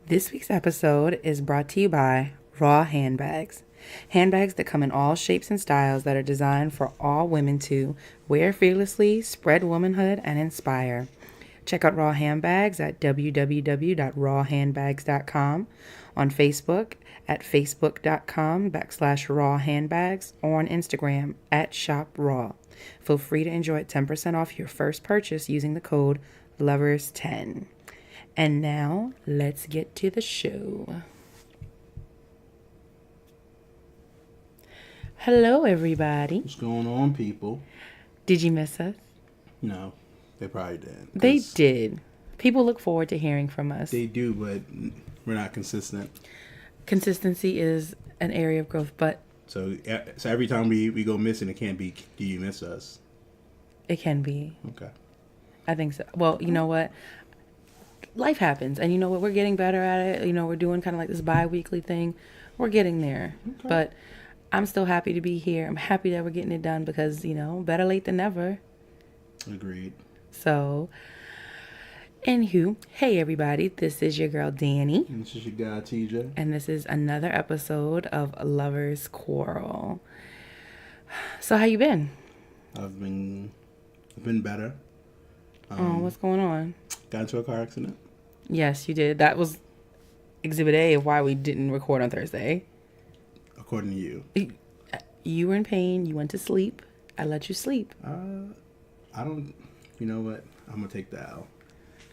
This week's episode is brought to you by Raw Handbags. Handbags that come in all shapes and styles that are designed for all women to wear fearlessly, spread womanhood, and inspire. Check out Raw Handbags at www.rawhandbags.com, on Facebook at facebook.com/rawhandbags, or on Instagram at shopraw. Feel free to enjoy 10% off your first purchase using the code LOVERS10. And now, let's get to the show. Hello, everybody. What's going on, people? Did you miss us? No, they probably did. They did. People look forward to hearing from us. They do, but we're not consistent. Consistency is an area of growth, but... So every time we go missing, it can't be, do you miss us? It can be. Okay. I think so. Well, you know what? Life happens, and you know what? We're getting better at it. You know, we're doing kind of like this bi-weekly thing. We're getting there. Okay. But I'm still happy to be here. I'm happy that we're getting it done because, you know, better late than never. Agreed. So, anywho, hey everybody, this is your girl Dani. And this is your guy TJ. And this is another episode of Lovers Quarrel. So, how you been? I've been better. What's going on? Got into a car accident. Yes, you did. That was Exhibit A of why we didn't record on Thursday. According to you. You were in pain. You went to sleep. I let you sleep. I don't... You know what? I'm going to take the L.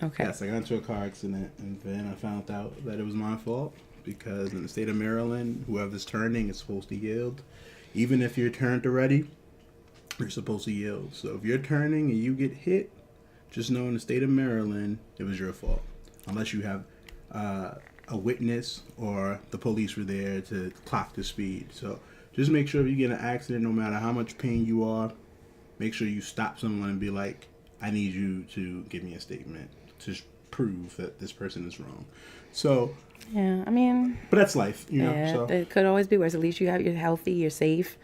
Okay. Yes, I got into a car accident, and then I found out that it was my fault because in the state of Maryland, whoever's turning is supposed to yield. Even if you're turned already, you're supposed to yield. So if you're turning and you get hit, just know in the state of Maryland, it was your fault. Unless you have a witness or the police were there to clock the speed. So just make sure if you get in an accident, no matter how much pain you are, make sure you stop someone and be like, I need you to give me a statement to prove that this person is wrong. So, yeah, I mean... But that's life, you know. Yeah, so. It could always be worse. At least you're healthy, you're safe.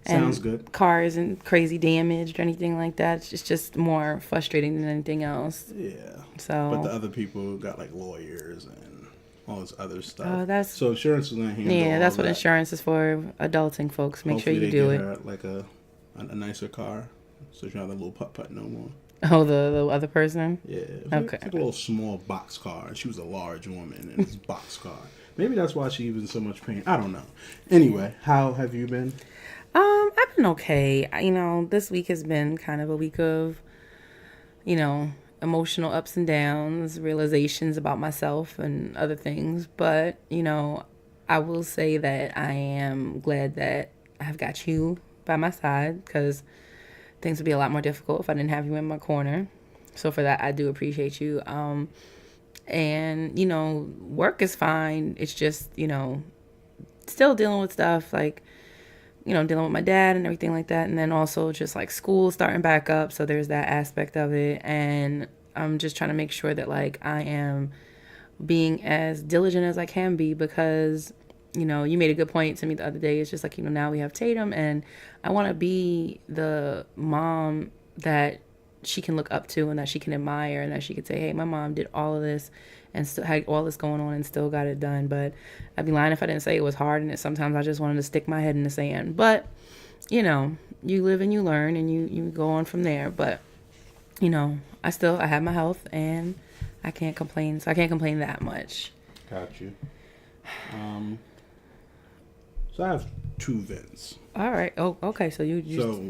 Sounds good. Car isn't crazy damaged or anything like that. It's just more frustrating than anything else. Yeah. So. But the other people got like lawyers and all this other stuff. Oh, that's... So insurance is going to handle Yeah, that's all what that. Insurance is for. Adulting, folks. Make Hopefully sure you do it. Her like a nicer car, so she don't have a little putt-putt no more. Oh, the other person? Yeah. It was Okay. like a little small box car. She was a large woman in this box car. Maybe that's why she was in so much pain. I don't know. Anyway, how have you been? I've been okay. You know, this week has been kind of a week of, you know, emotional ups and downs, realizations about myself and other things. But, you know, I will say that I am glad that I've got you by my side because things would be a lot more difficult if I didn't have you in my corner. So for that, I do appreciate you. And, you know, work is fine. It's just, you know, still dealing with stuff like, you know, dealing with my dad and everything like that. And then also just like school starting back up. So there's that aspect of it. And I'm just trying to make sure that like I am being as diligent as I can be because, you know, you made a good point to me the other day. It's just like, you know, now we have Tatum and I want to be the mom that she can look up to and that she can admire and that she could say, hey, my mom did all of this and still had all this going on and still got it done. But I'd be lying if I didn't say it was hard and sometimes I just wanted to stick my head in the sand. But, you know, you live and you learn and you go on from there. But, you know, I have my health and I can't complain. So I can't complain that much. Got you. So I have two vents. All right. Oh, okay. So you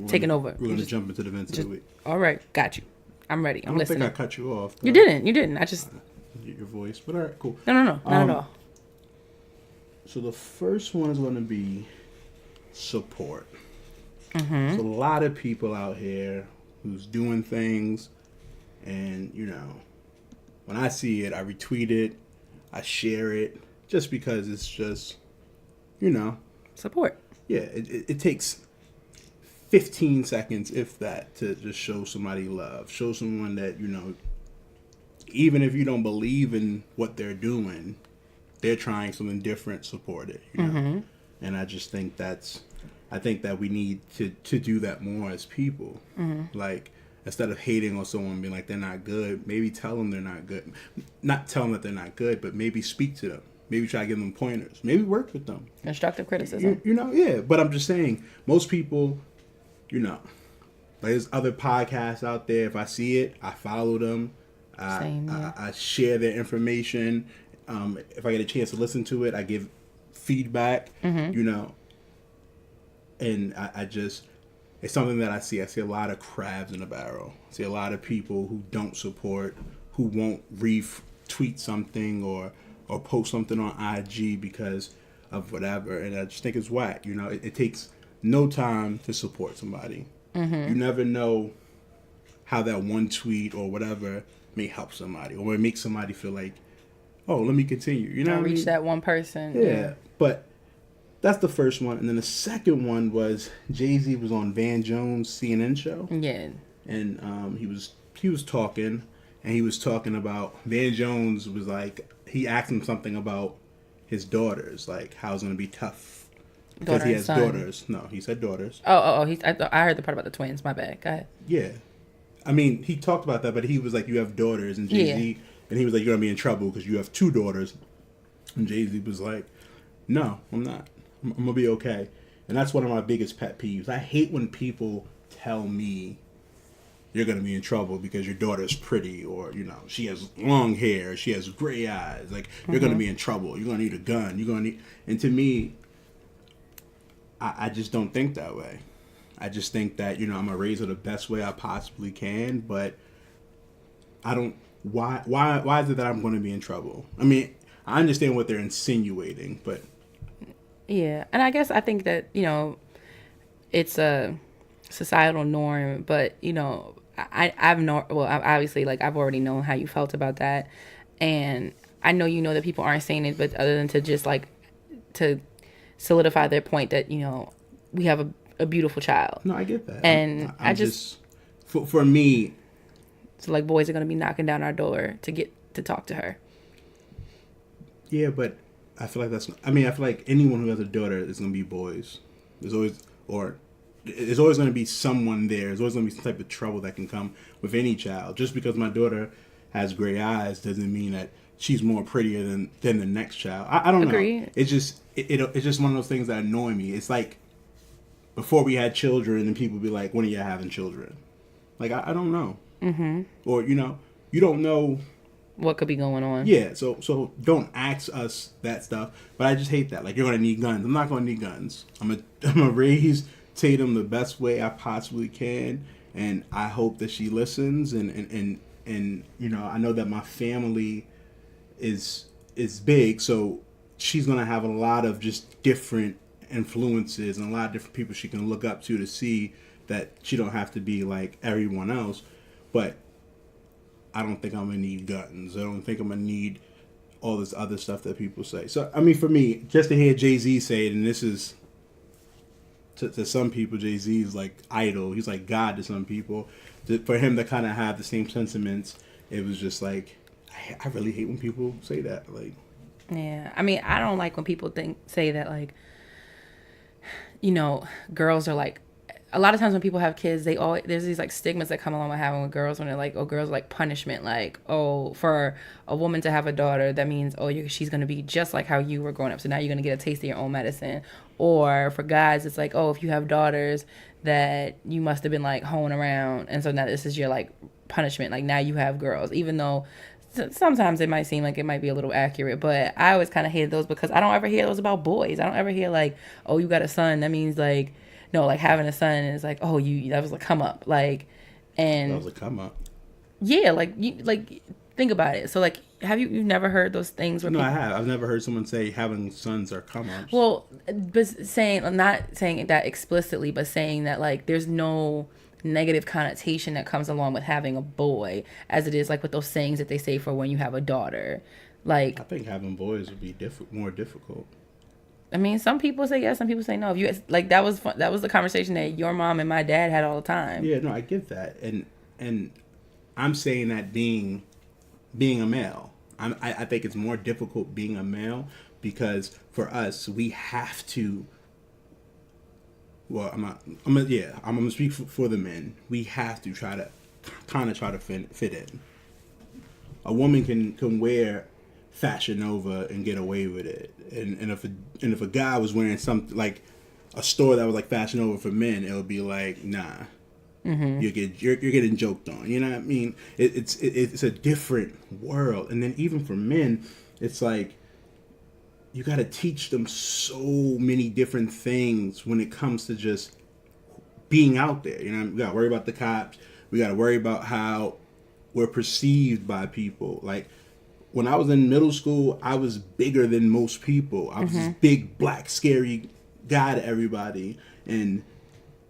taking over. We're going to jump into the vents of the week. All right. Got you. I'm ready. I'm listening. I don't think I cut you off. You didn't. I just... Your voice. But all right, cool. No. Not at all. So the first one is going to be support. Mm-hmm. There's a lot of people out here who's doing things. And, you know, when I see it, I retweet it. I share it. Just because it's just, you know... Support. Yeah, it takes 15 seconds, if that, to just show somebody love. Show someone that, you know, even if you don't believe in what they're doing, they're trying something different, support it. You know? Mm-hmm. And I just think that we need to do that more as people. Mm-hmm. Like, instead of hating on someone and being like they're not good, maybe tell them they're not good. Not tell them that they're not good, but maybe speak to them. Maybe try to give them pointers. Maybe work with them. Constructive criticism. You know, yeah. But I'm just saying, most people, you know, like there's other podcasts out there. If I see it, I follow them. Same, yeah. I share their information. If I get a chance to listen to it, I give feedback. You know, and I just, it's something that I see. I see a lot of crabs in a barrel. I see a lot of people who don't support, who won't retweet something or post something on IG because of whatever. And I just think it's whack. You know, it takes no time to support somebody. You never know how that one tweet or whatever may help somebody or make somebody feel like, oh, let me continue. You know, reach that one person. Yeah, but that's the first one. And then the second one was Jay-Z was on Van Jones' CNN show. Yeah. And he was talking, and he was talking about, Van Jones was like, he asked him something about his daughters, like how it's going to be tough. Because he has daughters. No, he said daughters. Oh. I heard the part about the twins. My bad. Go ahead. Yeah. I mean, he talked about that, but he was like, you have daughters. And Jay-Z, and he was like, you're going to be in trouble because you have two daughters. And Jay-Z was like, no, I'm not. I'm going to be okay. And that's one of my biggest pet peeves. I hate when people tell me you're going to be in trouble because your daughter's pretty, or, you know, she has long hair, she has gray eyes. Like, you're going to be in trouble. You're going to need a gun. You're going to need... And to me, I just don't think that way. I just think that, you know, I'm going to raise her the best way I possibly can, but I don't... Why is it that I'm going to be in trouble? I mean, I understand what they're insinuating, but... Yeah, and I guess I think that, you know, it's a societal norm, but, you know, obviously, like, I've already known how you felt about that, and I know you know that people aren't saying it, but other than to just, like, to solidify their point that, you know, we have a beautiful child. No, I get that. And I just for me... So, like, boys are going to be knocking down our door to get to talk to her. Yeah, but I feel like I feel like anyone who has a daughter is going to be boys. There's always going to be someone there. There's always going to be some type of trouble that can come with any child. Just because my daughter has gray eyes doesn't mean that she's more prettier than the next child. I don't know. It's just one of those things that annoy me. It's like before we had children and people be like, when are you having children? Like, I don't know. Mm-hmm. Or, you know, you don't know what could be going on. Yeah, so don't ask us that stuff. But I just hate that. Like, you're going to need guns. I'm not going to need guns. I'm gonna raise Tatum the best way I possibly can. And I hope that she listens. And you know, I know that my family is big. So she's going to have a lot of just different influences and a lot of different people she can look up to see that she don't have to be like everyone else. But I don't think I'm going to need guns. I don't think I'm going to need all this other stuff that people say. So, I mean, for me, just to hear Jay-Z say it, and this is, to some people, Jay-Z is like idol. He's like God to some people. For him to kind of have the same sentiments, it was just like, I really hate when people say that. Like, yeah. I mean, I don't like when people say that, like, you know, girls are like, a lot of times when people have kids, there's these like stigmas that come along with having with girls when they're like, oh, girls are like punishment. Like, oh, for a woman to have a daughter, that means, oh, she's going to be just like how you were growing up. So now you're going to get a taste of your own medicine. Or for guys, it's like, oh, if you have daughters, that you must have been like hoeing around. And so now this is your like punishment. Like now you have girls, even though sometimes it might seem like it might be a little accurate, but I always kind of hated those because I don't ever hear those about boys. I don't ever hear like, oh, you got a son. That means like, no, like having a son is like, oh, that was a come up, like, and that was a come up. Yeah, like think about it. So like, you've never heard those things? No, I have. I've never heard someone say having sons are come ups. Well, but not saying that explicitly, but saying that like there's no negative connotation that comes along with having a boy, as it is like with those sayings that they say for when you have a daughter. Like, I think having boys would be more difficult. I mean, some people say yes, some people say no. If you like, that was the conversation that your mom and my dad had all the time. Yeah, no, I get that, and I'm saying that being a male, I think it's more difficult being a male because for us we have to. Well, I'm gonna speak for the men. We have to try to kind of try to fit in. A woman can wear Fashion Nova and get away with it, and if a guy was wearing something like a store that was like Fashion Nova for men, it would be like, nah, you're getting joked on. You know what I mean? It's a different world, and then even for men, it's like you got to teach them so many different things when it comes to just being out there. You know, we got to worry about the cops. We got to worry about how we're perceived by people. Like, when I was in middle school, I was bigger than most people. I was this big, black, scary guy to everybody. And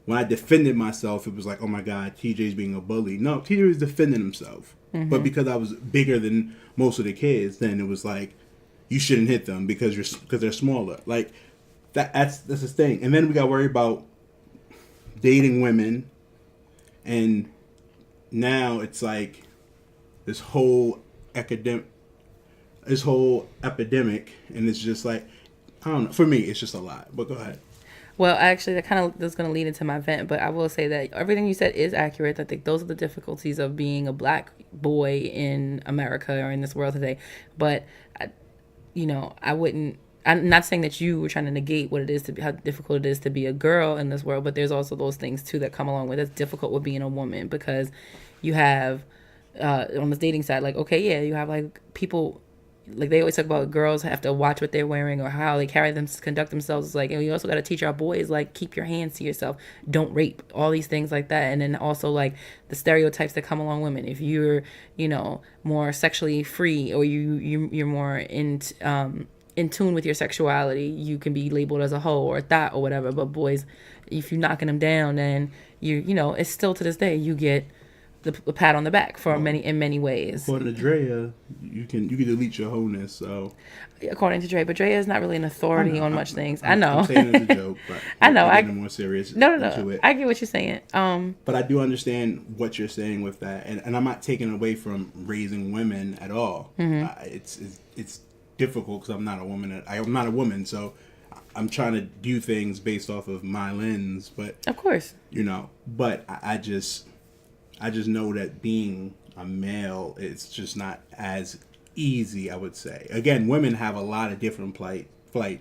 when I defended myself, it was like, oh my God, TJ's being a bully. No, TJ was defending himself. But because I was bigger than most of the kids, then it was like, you shouldn't hit them because they're smaller. Like, that's the thing. And then we got to worry about dating women. And now it's like this whole epidemic, and it's just like, I don't know. For me, it's just a lot. But go ahead. Well, actually, that kind of is going to lead into my vent, but I will say that everything you said is accurate. I think those are the difficulties of being a black boy in America or in this world today. But, I wouldn't. I'm not saying that you were trying to negate what it is to be, how difficult it is to be a girl in this world, but there's also those things too that come along with it. It's difficult with being a woman because you have on the dating side, like, okay, yeah, you have like people. Like, they always talk about girls have to watch what they're wearing or how they conduct themselves. It's like, and we also got to teach our boys, like, keep your hands to yourself, don't rape, all these things like that. And then also, like, the stereotypes that come along women. If you're, more sexually free, or you're more in tune with your sexuality, you can be labeled as a hoe or a thot or whatever. But boys, if you're knocking them down, then it's still to this day you get the pat on the back in many ways. According to Drea, you can delete your wholeness. So, according to Dre, but Drea is not really an authority on much things. I know. I'm saying it as a joke, but I know. I'm more serious. No. I get what you're saying. But I do understand what you're saying with that, and I'm not taking away from raising women at all. It's difficult because I'm not a woman. I'm not a woman, so I'm trying to do things based off of my lens. But of course, But I just know that being a male, it's just not as easy, I would say. Again, women have a lot of different plights. I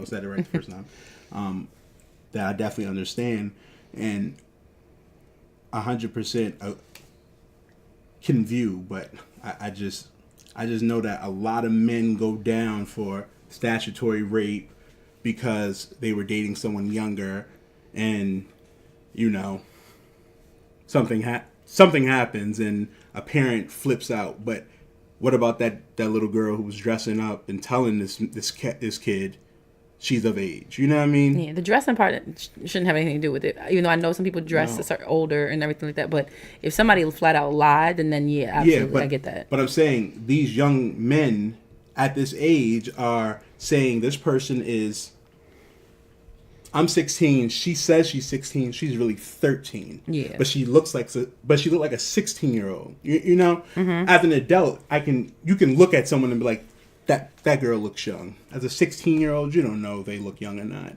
said it right the first time. That I definitely understand, and 100% can view. But I just know that a lot of men go down for statutory rape because they were dating someone younger, and something happens and a parent flips out. But what about that little girl who was dressing up and telling this kid she's of age? You know what I mean? Yeah, the dressing part shouldn't have anything to do with it. Even though I know some people dress older and everything like that. But if somebody flat out lied, then yeah, absolutely, I get that. But I'm saying these young men at this age are saying this person is, I'm 16. She says she's 16. She's really 13. Yeah. But she looked like a 16-year-old. As an adult, you can look at someone and be like, that girl looks young. As a 16-year-old, you don't know if they look young or not.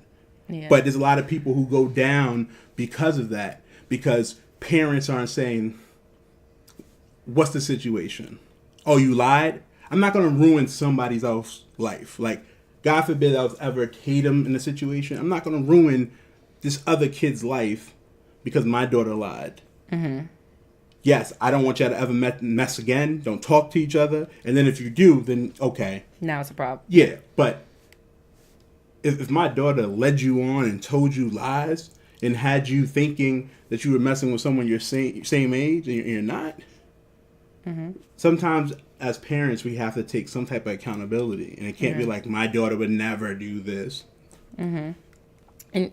Yeah. But there's a lot of people who go down because of that, because parents aren't saying, what's the situation? Oh, you lied? I'm not going to ruin somebody else's life. Like, God forbid I was ever Tatum in a situation. I'm not going to ruin this other kid's life because my daughter lied. Mm-hmm. Yes, I don't want y'all to ever mess again. Don't talk to each other. And then if you do, then okay. Now it's a problem. Yeah, but if my daughter led you on and told you lies and had you thinking that you were messing with someone your same age and you're not, sometimes as parents, we have to take some type of accountability. And it can't be like, my daughter would never do this. Mm-hmm. And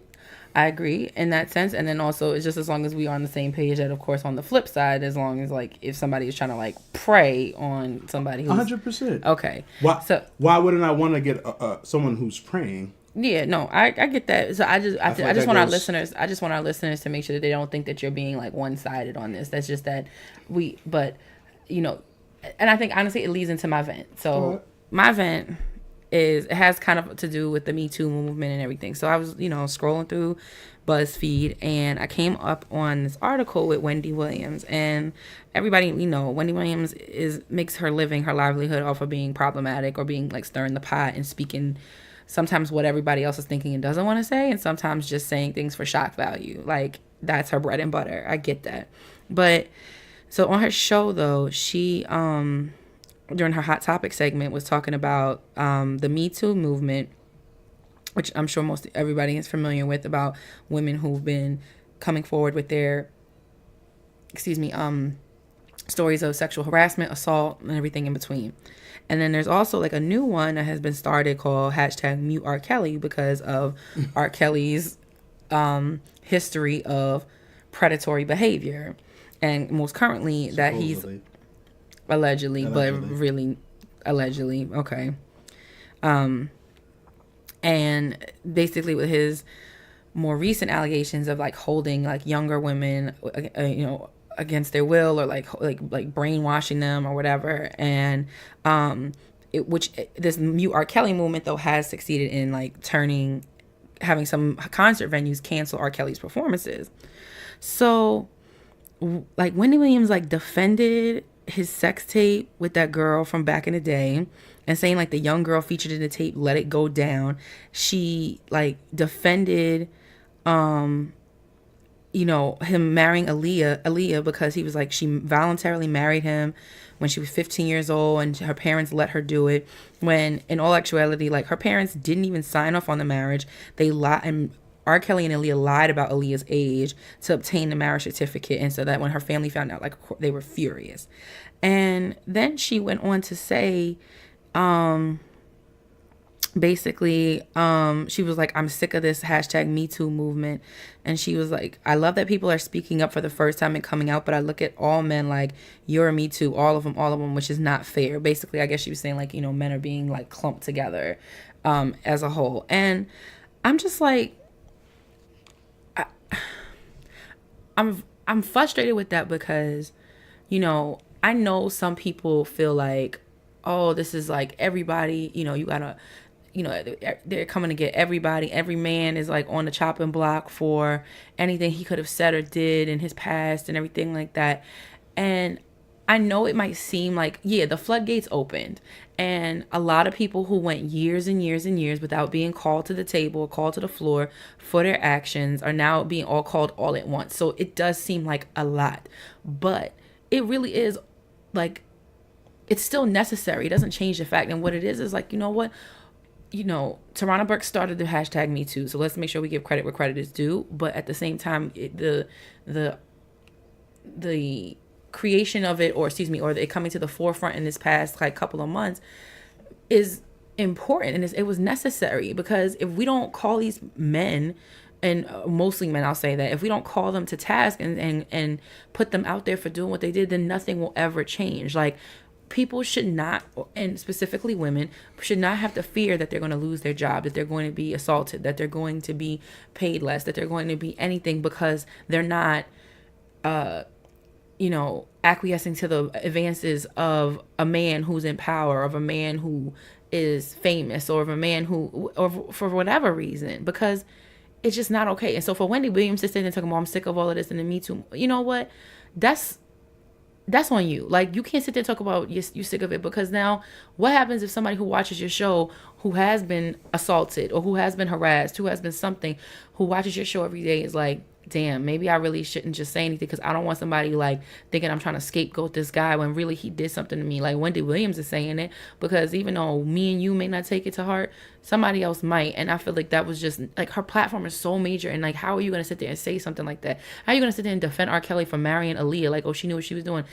I agree in that sense. And then also, it's just as long as we are on the same page, that, of course, on the flip side, as long as, like, if somebody is trying to, like, prey on somebody who's... 100%. Okay. Why wouldn't I want to get someone who's preying? Yeah, no, I get that. So I just want our listeners to make sure that they don't think that you're being, like, one-sided on this. That's just that and I think, honestly, it leads into my vent. So my vent is, it has kind of to do with the Me Too movement and everything. So I was, scrolling through BuzzFeed, and I came up on this article with Wendy Williams. And everybody, Wendy Williams makes her living, her livelihood off of being problematic or being like stirring the pot and speaking sometimes what everybody else is thinking and doesn't want to say, and sometimes just saying things for shock value. Like, that's her bread and butter. I get that. But so on her show, though, she during her Hot Topic segment was talking about the Me Too movement, which I'm sure most everybody is familiar with, about women who've been coming forward with their stories of sexual harassment, assault, and everything in between. And then there's also like a new one that has been started called #Mute R. Kelly, because of R. Kelly's history of predatory behavior. And most currently that he's allegedly, but really allegedly, okay. And basically with his more recent allegations of like holding like younger women, against their will, or like brainwashing them or whatever. And this Mute R. Kelly movement though has succeeded in like having some concert venues cancel R. Kelly's performances. So like Wendy Williams like defended his sex tape with that girl from back in the day, and saying like the young girl featured in the tape let it go down. She like defended him marrying Aaliyah, because he was like, she voluntarily married him when she was 15 years old, and her parents let her do it, when in all actuality, like, her parents didn't even sign off on the marriage. They lied, and R. Kelly and Aaliyah lied about Aaliyah's age to obtain the marriage certificate, and so that when her family found out, like, they were furious. And then she went on to say, basically, she was like, I'm sick of this #Me Too movement. And she was like, I love that people are speaking up for the first time and coming out, but I look at all men like, you're a Me Too, all of them, which is not fair. Basically, I guess she was saying like, men are being like clumped together as a whole. And I'm just like, I'm frustrated with that, because I know some people feel like, oh, this is like everybody, you gotta, they're coming to get everybody. Every man is like on the chopping block for anything he could have said or did in his past and everything like that. And I know it might seem like, yeah, the floodgates opened, and a lot of people who went years and years and years without being called to the table or called to the floor for their actions are now being all called all at once. So it does seem like a lot, but it really is like, it's still necessary. It doesn't change the fact. And what it is like, you know what? Tarana Burke started the #Me Too, so let's make sure we give credit where credit is due. But at the same time, the creation of it, or it coming to the forefront in this past like couple of months is important, and it was necessary, because if we don't call these men, and mostly men, I'll say that, if we don't call them to task and put them out there for doing what they did, then nothing will ever change. Like, people should not, and specifically women, should not have to fear that they're going to lose their job, that they're going to be assaulted, that they're going to be paid less, that they're going to be anything, because they're not, acquiescing to the advances of a man who's in power, of a man who is famous, or of a man who, or for whatever reason, because it's just not okay. And so for Wendy Williams to sit and talk about, I'm sick of all of this and the Me Too, you know what? That's on you. Like, you can't sit there and talk about you're sick of it, because now what happens if somebody who watches your show, who has been assaulted or who has been harassed, who has been something, who watches your show every day, is like, damn, maybe I really shouldn't just say anything, because I don't want somebody like thinking I'm trying to scapegoat this guy when really he did something to me. Like, Wendy Williams is saying it because even though me and you may not take it to heart, somebody else might. And I feel like that was just like, her platform is so major, and like, how are you going to sit there and say something like that? How are you going to sit there and defend R. Kelly for marrying Aaliyah? Like, oh, she knew what she was doing.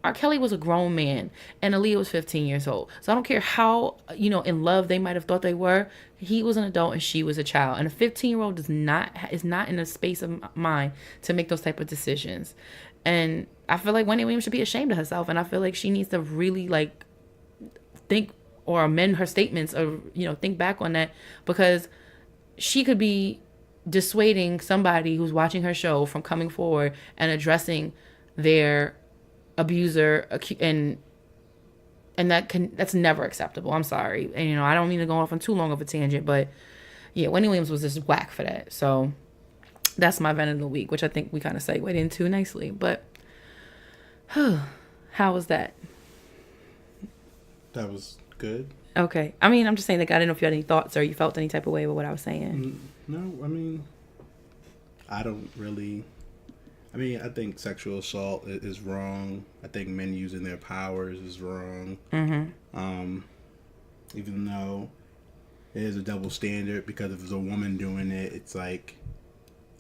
R. Kelly was a grown man and Aaliyah was 15 years old. So I don't care how, in love they might have thought they were. He was an adult and she was a child. And a 15-year-old is not in a space of mind to make those type of decisions. And I feel like Wendy Williams should be ashamed of herself. And I feel like she needs to really like think or amend her statements, or, think back on that, because she could be dissuading somebody who's watching her show from coming forward and addressing their abuser and And that's never acceptable. I'm sorry. And, I don't mean to go off on too long of a tangent, but yeah, Wendy Williams was just whack for that. So that's my vent of the week, which I think we kind of segued into nicely. But how was that? That was good. Okay. I mean, I'm just saying, like, I didn't know if you had any thoughts or you felt any type of way with what I was saying. No, I mean, I don't really. I mean, I think sexual assault is wrong. I think men using their powers is wrong. Even though it is a double standard, because if it's a woman doing it, it's like,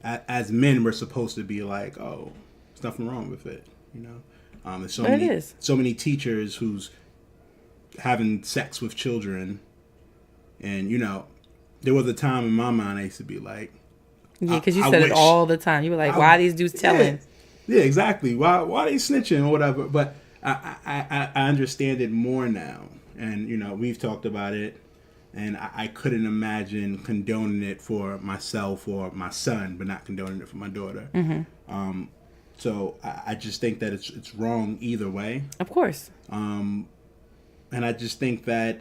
as men, we're supposed to be like, oh, there's nothing wrong with it, There's so many teachers who's having sex with children, and there was a time in my mind I used to be like, yeah, because you said it all the time. You were like, why are these dudes telling? Yeah, exactly. Why they snitching or whatever? But I understand it more now, and we've talked about it, and I couldn't imagine condoning it for myself or my son, but not condoning it for my daughter. So I just think that it's wrong either way. Of course. And I just think that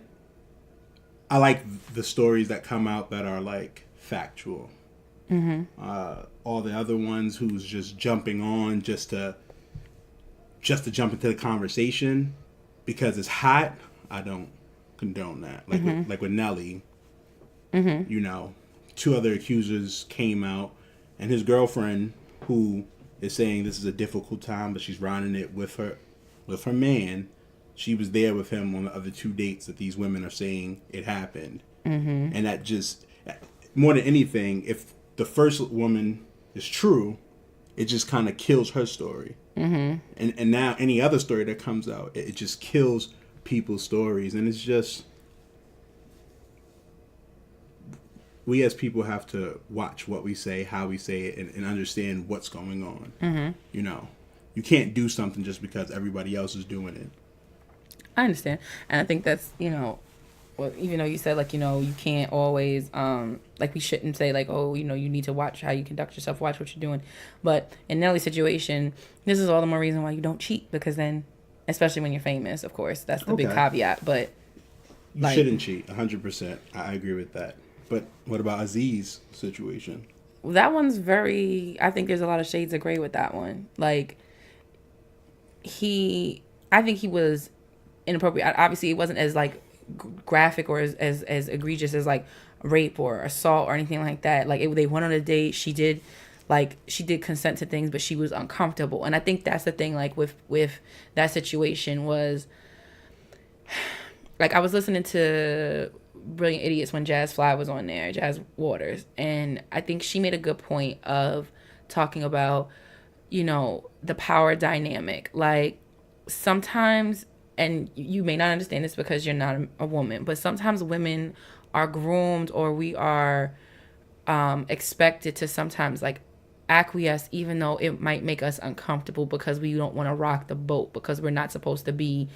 I like the stories that come out that are like factual. All the other ones who's just jumping on just to jump into the conversation because it's hot, I don't condone that. Like with Nelly, two other accusers came out, and his girlfriend, who is saying this is a difficult time, but she's riding it with her man. She was there with him on the other 2 dates that these women are saying it happened. And that just, more than anything, if the first woman is true, it just kind of kills her story. And now any other story that comes out, it just kills people's stories. And it's just, we as people have to watch what we say, how we say it, and understand what's going on. You can't do something just because everybody else is doing it. I understand. And I think that's, well, even though you said, like, you can't always, like, we shouldn't say, like, oh, you need to watch how you conduct yourself, watch what you're doing. But in Nelly's situation, this is all the more reason why you don't cheat, because then, especially when you're famous, of course, that's the big caveat. But you shouldn't cheat, 100%. I agree with that. But what about Aziz's situation? That one's I think there's a lot of shades of gray with that one. Like, I think he was inappropriate. Obviously, it wasn't as, like, graphic or as egregious as, like, rape or assault or anything like that. Like, they went on a date. She did consent to things, but she was uncomfortable. And I think that's the thing, like, with that situation was, like, I was listening to Brilliant Idiots when Jazz Fly was on there, Jazz Waters, and I think she made a good point of talking about, the power dynamic. Like, sometimes, and you may not understand this because you're not a woman, but sometimes women are groomed, or we are expected to sometimes, like, acquiesce even though it might make us uncomfortable, because we don't want to rock the boat, because we're not supposed to be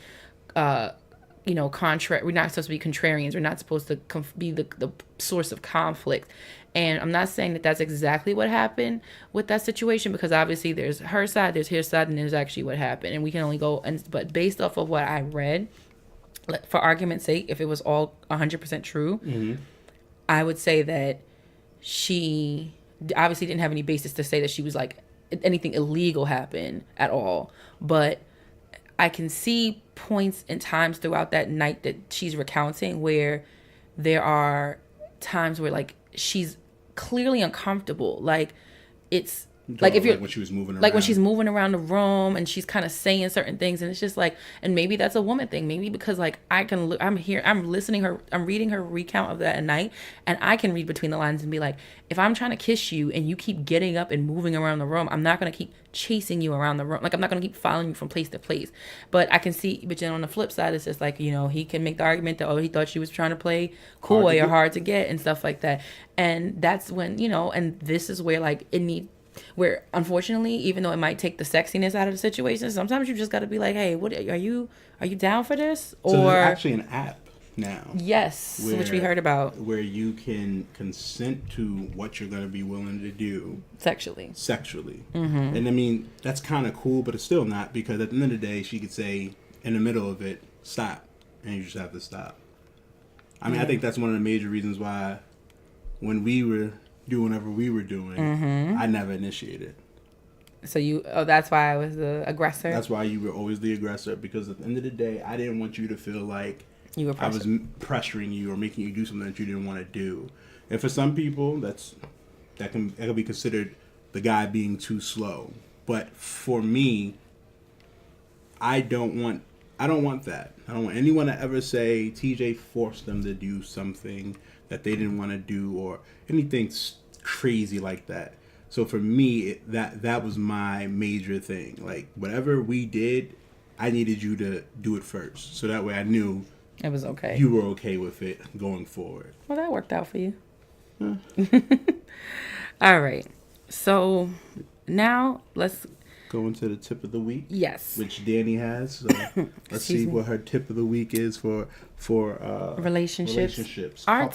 we're not supposed to be contrarians. We're not supposed to be the source of conflict. And I'm not saying that that's exactly what happened with that situation, because obviously there's her side, there's his side, and there's actually what happened. And we can only go, but based off of what I read, for argument's sake, if it was all 100% true, I would say that she obviously didn't have any basis to say that she was, like, anything illegal happened at all. But I can see points and times throughout that night that she's recounting where there are times where, like, she's clearly uncomfortable. Like, it's like if you're when she was moving around. Like when she's moving around the room and she's kind of saying certain things, and it's just like, and maybe that's a woman thing, maybe because, like, I'm reading her recount of that at night, and I can read between the lines and be like, if I'm trying to kiss you and you keep getting up and moving around the room, I'm not going to keep chasing you around the room. Like, I'm not going to keep following you from place to place. But I can see, but then on the flip side, it's just like, he can make the argument that, oh, he thought she was trying to play coy or hard to get and stuff like that. And that's when, and this is where, like, where, unfortunately, even though it might take the sexiness out of the situation, sometimes you just got to be like, hey, what are you down for this? Or, so there's actually an app now. Yes, which we heard about. Where you can consent to what you're going to be willing to do. Sexually. Mm-hmm. And I mean, that's kind of cool, but it's still not, because at the end of the day, she could say in the middle of it, stop. and you just have to stop. I mean, I think that's one of the major reasons why when we were doing whatever we were doing, I never initiated. So that's why I was the aggressor? That's why you were always the aggressor, because at the end of the day, I didn't want you to feel like I was pressuring you or making you do something that you didn't want to do. And for some people, that can be considered the guy being too slow. But for me, I don't want that. I don't want anyone to ever say TJ forced them to do something that they didn't want to do or anything crazy like that. So for me, that was my major thing. Like, whatever we did, I needed you to do it first. So that way I knew it was okay. You were okay with it going forward. Well, that worked out for you. Huh. All right. So now let's go into the tip of the week. Yes. Which Dani has. So let's see what her tip of the week is for relationships. Our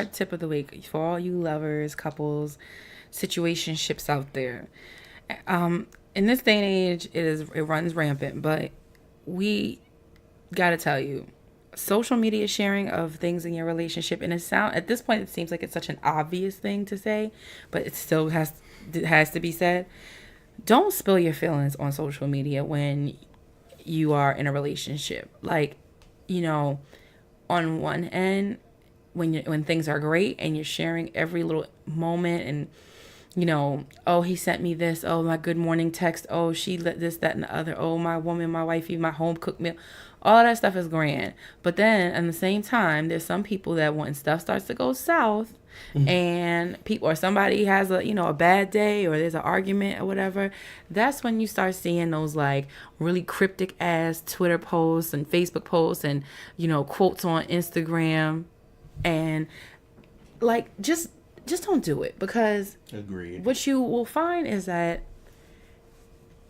tip of the week for all you lovers, couples, situationships out there. In this day and age, it runs rampant, but we gotta tell you, social media sharing of things in your relationship, and at this point it seems like it's such an obvious thing to say, but it still has to be said. Don't spill your feelings on social media when you are in a relationship. Like, on one end, when things are great and you're sharing every little moment and oh, he sent me this. Oh, my good morning text. Oh, she let this, that, and the other. Oh, my woman, my wifey, my home cooked meal. All that stuff is grand. But then at the same time, there's some people that when stuff starts to go south and somebody has a bad day or there's an argument or whatever, that's when you start seeing those like really cryptic ass Twitter posts and Facebook posts and, quotes on Instagram, and like, just don't do it, because agreed. What you will find is that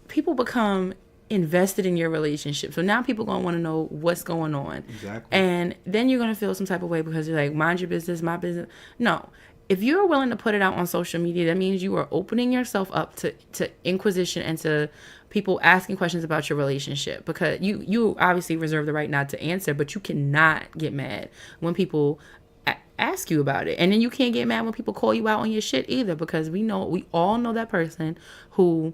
people become invested in your relationship. So now people going to want to know what's going on. Exactly. And then you're going to feel some type of way because you're like, mind your business, my business. No. If you're willing to put it out on social media, that means you are opening yourself up to inquisition and to people asking questions about your relationship, because you obviously reserve the right not to answer, but you cannot get mad when people ask you about it. And then you can't get mad when people call you out on your shit either, because we all know that person who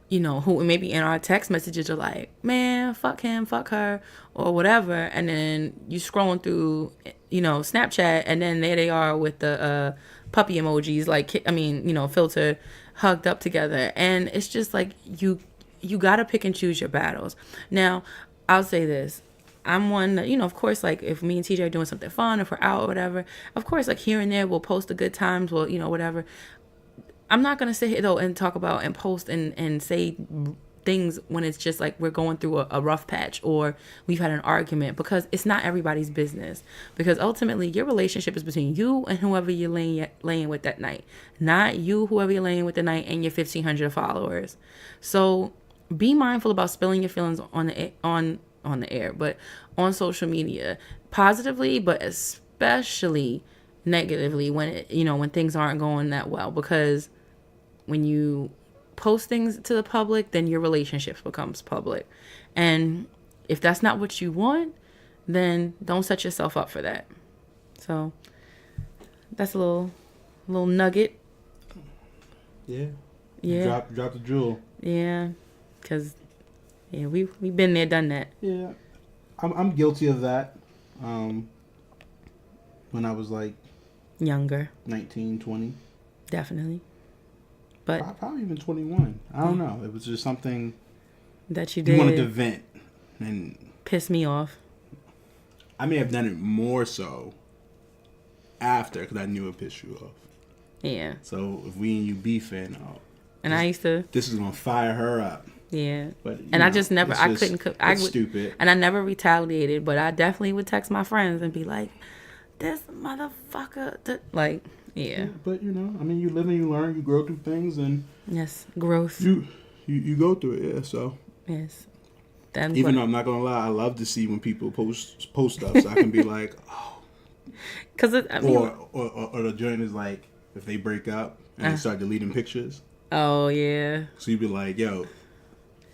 who maybe in our text messages are like, man, fuck him, fuck her, or whatever, and then you scrolling through Snapchat, and then there they are with the puppy emojis, like, filter, hugged up together. And it's just like, you gotta pick and choose your battles. Now, I'll say this. I'm one that, of course, like, if me and TJ are doing something fun, if we're out or whatever, of course, like, here and there, we'll post the good times, whatever. I'm not going to sit here, though, and talk about and post and say things when it's just like we're going through a rough patch or we've had an argument, because it's not everybody's business. Because ultimately, your relationship is between you and whoever you're laying with that night, not you, whoever you're laying with that night, and your 1,500 followers. So be mindful about spilling your feelings on the air, but on social media, positively, but especially negatively when when things aren't going that well, because when you post things to the public, then your relationship becomes public, and if that's not what you want, then don't set yourself up for that. So that's a little nugget. Yeah. Drop the jewel. Yeah, because we've been there, done that. Yeah, I'm guilty of that. When I was like younger, 19, 20. Definitely. But probably even 21. I don't know. It was just something that you did. You wanted to vent and piss me off. I may have done it more so after, because I knew it pissed you off. Yeah. So if we and you beefing, and I used to. This is gonna fire her up. Yeah. But I just never. I couldn't. It's stupid. And I never retaliated, but I definitely would text my friends and be like, "This motherfucker," like. Yeah. But you live and you learn, you grow through things, and yes, growth. You go through it, yeah. So yes. Even though I'm not gonna lie, I love to see when people post stuff, so I can be like, oh, because or the joint is like if they break up and they start deleting pictures. Oh yeah. So you'd be like, yo,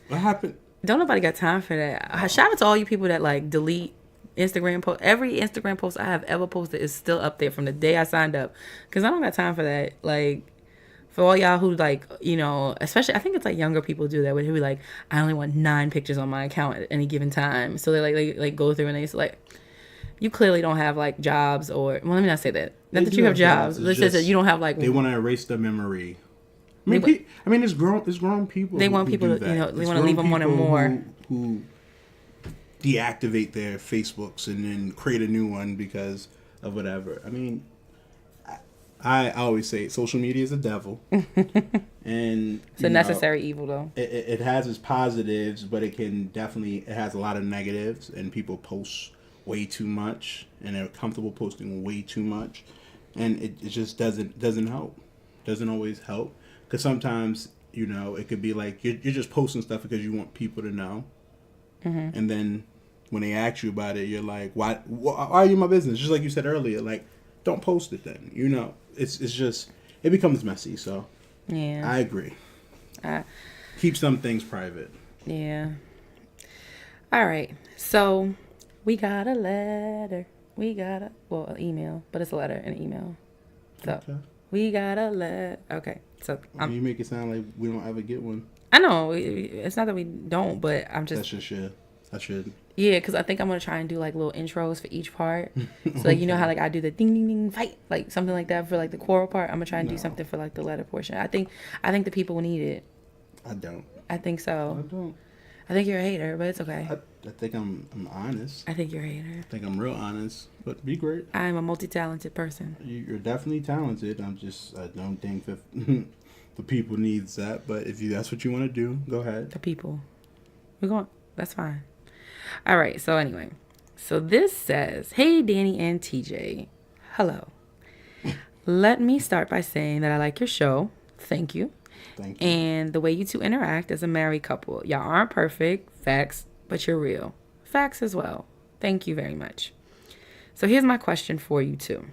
what happened? Don't nobody got time for that. Shout out to all you people that like delete Instagram post. Every Instagram post I have ever posted is still up there from the day I signed up. Because I don't got time for that. Like, for all y'all who like, especially I think it's like younger people do that, who be like, I only want 9 pictures on my account at any given time. So they go through and they like, you clearly don't have like jobs or, well, let me not say that. Not that you have jobs. Let's say that you don't have like. They want to erase the memory. I mean, it's grown people. They want people to, they want to leave them wanting more. Who deactivate their Facebooks and then create a new one because of whatever. I mean, I always say social media is a devil. And it's a necessary evil, though. It has its positives, but it has a lot of negatives, and people post way too much, and they're comfortable posting way too much, and it just doesn't help. Doesn't always help, because sometimes it could be like you're just posting stuff because you want people to know, and then when they ask you about it, you're like, why are you in my business? Just like you said earlier, like, don't post it then. It's just, it becomes messy. So yeah, I agree. Keep some things private. Yeah. All right. So we got a letter. An email, but it's a letter and an email. So okay. We got a letter. Okay. So you make it sound like we don't ever get one. I know it's not that we don't, but I'm just. I should. Yeah, because I think I'm gonna try and do like little intros for each part. So like how like I do the ding ding ding fight, like something like that for like the quarrel part. I'm gonna try and do something for like the letter portion. I think the people will need it. I don't. I think so. I don't. I think you're a hater, but it's okay. I think I'm honest. I think you're a hater. I think I'm real honest, but be great. I'm a multi-talented person. You're definitely talented. I don't think that the people needs that, but if that's what you want to do, go ahead. The people. We're going. That's fine. All right. So anyway, this says, "Hey, Dani and TJ, hello. Let me start by saying that I like your show. Thank you. Thank you. And the way you two interact as a married couple. Y'all aren't perfect, facts, but you're real. Facts as well. Thank you very much. So here's my question for you two.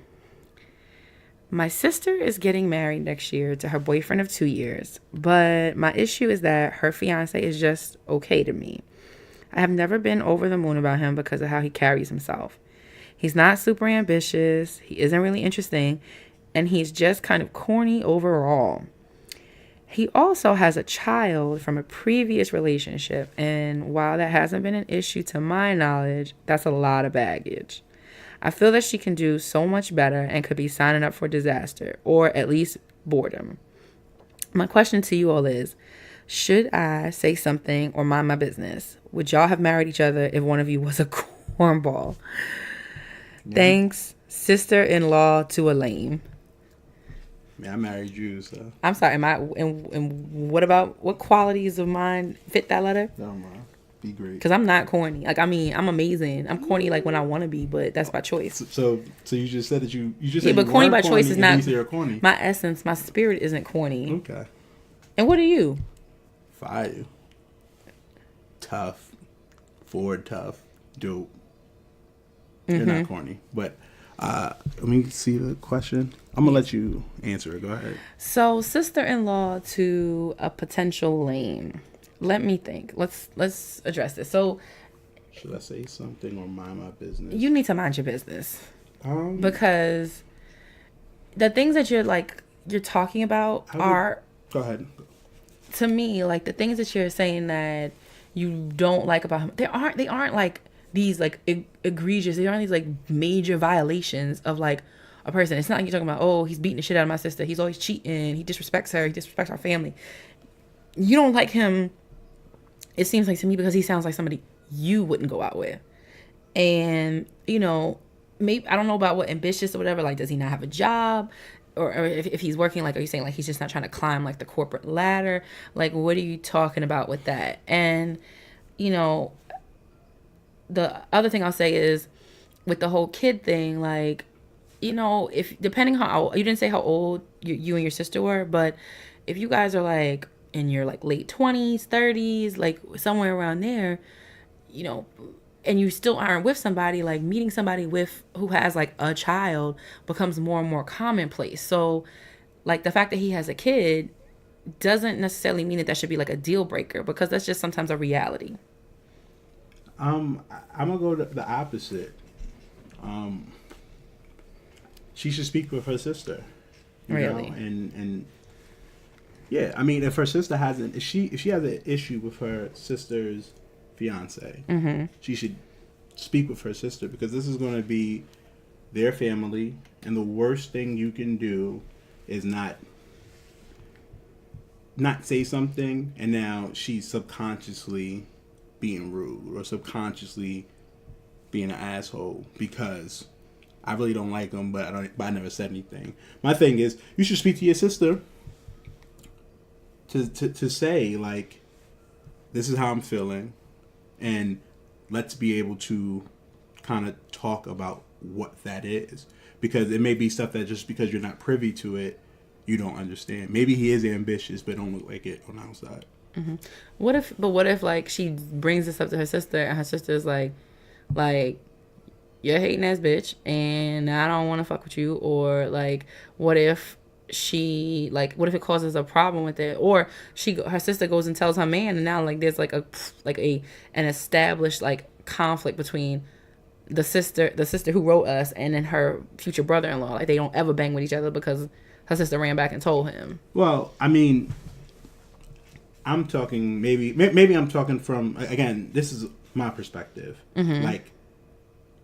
My sister is getting married next year to her boyfriend of 2 years, but my issue is that her fiance is just okay to me. I have never been over the moon about him because of how he carries himself. He's not super ambitious, he isn't really interesting, and he's just kind of corny overall. He also has a child from a previous relationship, and while that hasn't been an issue to my knowledge, that's a lot of baggage. I feel that she can do so much better and could be signing up for disaster, or at least boredom. My question to you all is, should I say something or mind my business? Would y'all have married each other if one of you was a cornball? Yeah. Thanks, sister-in-law to a lame. Yeah, I married you, so. I'm sorry, and what qualities of mine fit that letter? No, be great. Because I'm not corny. Like, I mean, I'm amazing. I'm corny like when I want to be, but that's by choice. So you just said that you just said but you corny by choice is not corny. My essence, my spirit isn't corny. Okay. And what are you? Fire. Tough. Forward tough. Dope. You're not corny. But let me see the question. I'm going to let you answer it. Go ahead. So, sister-in-law to a potential lame. Let me think. Let's address this. So, should I say something or mind my business? You need to mind your business. Because the things that you're talking about are... Go ahead. To me, like, the things that you're saying that you don't like about him, they aren't like these like egregious, they aren't these like major violations of like a person. It's not like you're talking about, oh, he's beating the shit out of my sister, he's always cheating, he disrespects her, he disrespects our family. You don't like him, it seems like to me, because he sounds like somebody you wouldn't go out with. And maybe I don't know about what ambitious or whatever, like, does he not have a job? Or if he's working, like, are you saying like he's just not trying to climb like the corporate ladder? Like, what are you talking about with that? And the other thing I'll say is with the whole kid thing, like, if depending how old, you didn't say how old you and your sister were, but if you guys are like in your like late 20s, 30s, like somewhere around there, and you still aren't with somebody, like meeting somebody who has like a child becomes more and more commonplace. So like the fact that he has a kid doesn't necessarily mean that that should be like a deal breaker, because that's just sometimes a reality. I'm gonna go the opposite. She should speak with her sister. Really? And yeah, I mean, if her sister hasn't, if she has an issue with her sister's fiance, she should speak with her sister, because this is going to be their family, and the worst thing you can do is not say something, and now she's subconsciously being rude or subconsciously being an asshole because I really don't like him, but I never said anything. My thing is, you should speak to your sister to say, like, this is how I'm feeling, and let's be able to kind of talk about what that is, because it may be stuff that just because you're not privy to it, you don't understand. Maybe he is ambitious, but don't look like it on the outside. What if like she brings this up to her sister, and her sister is like, you're a hating ass bitch, and I don't want to fuck with you, or like, what if what if it causes a problem with it, or her sister goes and tells her man, and now like there's like an established like conflict between the sister who wrote us and then her future brother-in-law, like they don't ever bang with each other because her sister ran back and told him. Well, I mean, I'm talking maybe I'm talking from, again, this is my perspective. Like,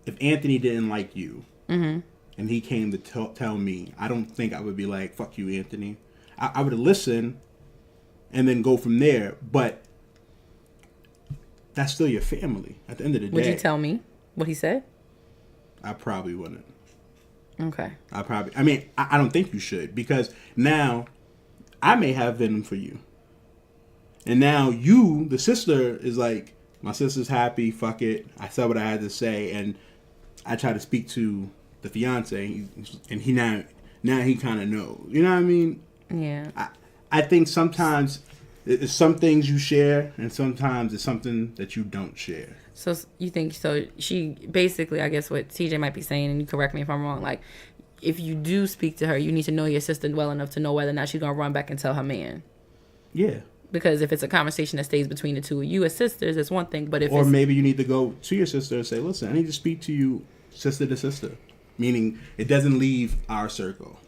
if Anthony didn't like you, and he came to tell me, I don't think I would be like, fuck you, Anthony. I would listen and then go from there, but that's still your family at the end of the day. Would you tell me what he said? I probably wouldn't. Okay. I mean, I don't think you should, because now I may have venom for you. And now you, the sister, is like, my sister's happy, fuck it. I said what I had to say, and I try to speak to the fiance, and he now he kind of knows. You know what I mean? Yeah. I think sometimes it's some things you share, and sometimes it's something that you don't share. So you think, so she basically, I guess what TJ might be saying, and you correct me if I'm wrong, like, if you do speak to her, you need to know your sister well enough to know whether or not she's going to run back and tell her man. Yeah. Because if it's a conversation that stays between the two of you as sisters, it's one thing. But if maybe you need to go to your sister and say, listen, I need to speak to you sister to sister. Meaning it doesn't leave our circle.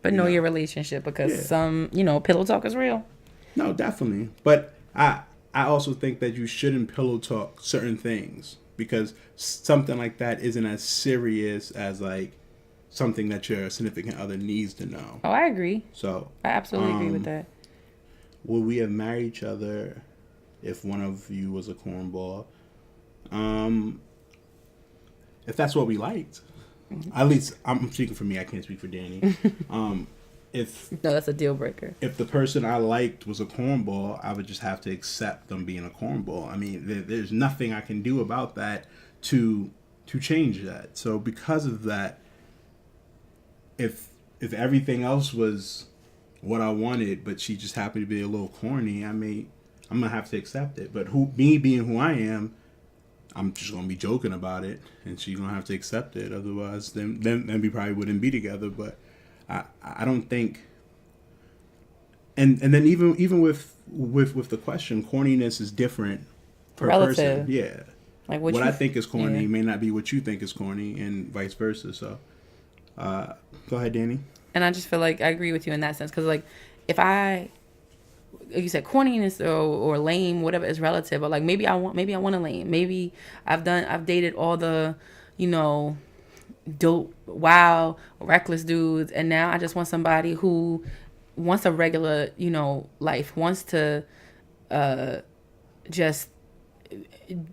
But know your relationship, because some, pillow talk is real. No, definitely. But I also think that you shouldn't pillow talk certain things, because something like that isn't as serious as like something that your significant other needs to know. Oh, I agree. So I absolutely agree with that. Would we have married each other if one of you was a cornball? If that's what we liked. At least I'm speaking for me. I can't speak for Dani. No, that's a deal breaker. If the person I liked was a cornball, I would just have to accept them being a cornball. I mean, there's nothing I can do about that to change that. So because of that, if everything else was what I wanted, but she just happened to be a little corny, I'm gonna have to accept it. But me being who I am, I'm just gonna be joking about it, and she's gonna have to accept it. Otherwise, then we probably wouldn't be together. But I don't think. And then even with the question, corniness is different per Relative. person. Yeah. Like what I think is corny may not be what you think is corny, and vice versa. So, go ahead, Dani. And I just feel like I agree with you in that sense, because like, if like you said, corniness or lame, whatever is relative. But like, maybe I want a lame. Maybe I've dated all the, dope, wild, reckless dudes, and now I just want somebody who wants a regular, life, wants to just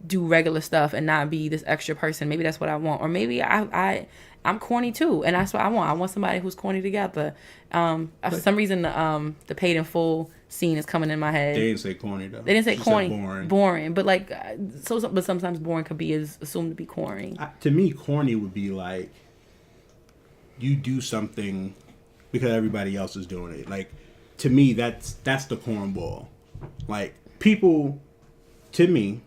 do regular stuff and not be this extra person. Maybe that's what I want. Or maybe I'm corny too, and that's what I want. I want somebody who's corny together. For some reason, the Paid in Full scene is coming in my head. They didn't say corny though. They didn't say she corny. Boring. But like, but sometimes boring could be assumed to be corny. To me, corny would be like you do something because everybody else is doing it. Like, to me, that's the cornball. Like, people, to me,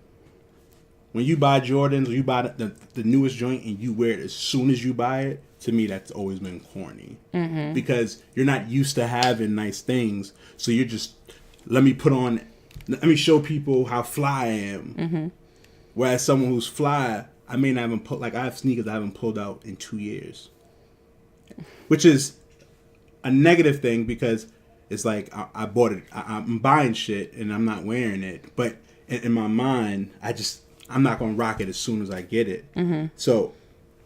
when you buy Jordans or you buy the newest joint and you wear it as soon as you buy it, to me that's always been corny. Mm-hmm. Because you're not used to having nice things, so you're just let me show people how fly I am. Mm-hmm. Whereas someone who's fly, I may not even I have sneakers I haven't pulled out in 2 years, which is a negative thing because it's like I bought it, I'm buying shit and I'm not wearing it, but in my mind, I'm not gonna rock it as soon as I get it. Mm-hmm. So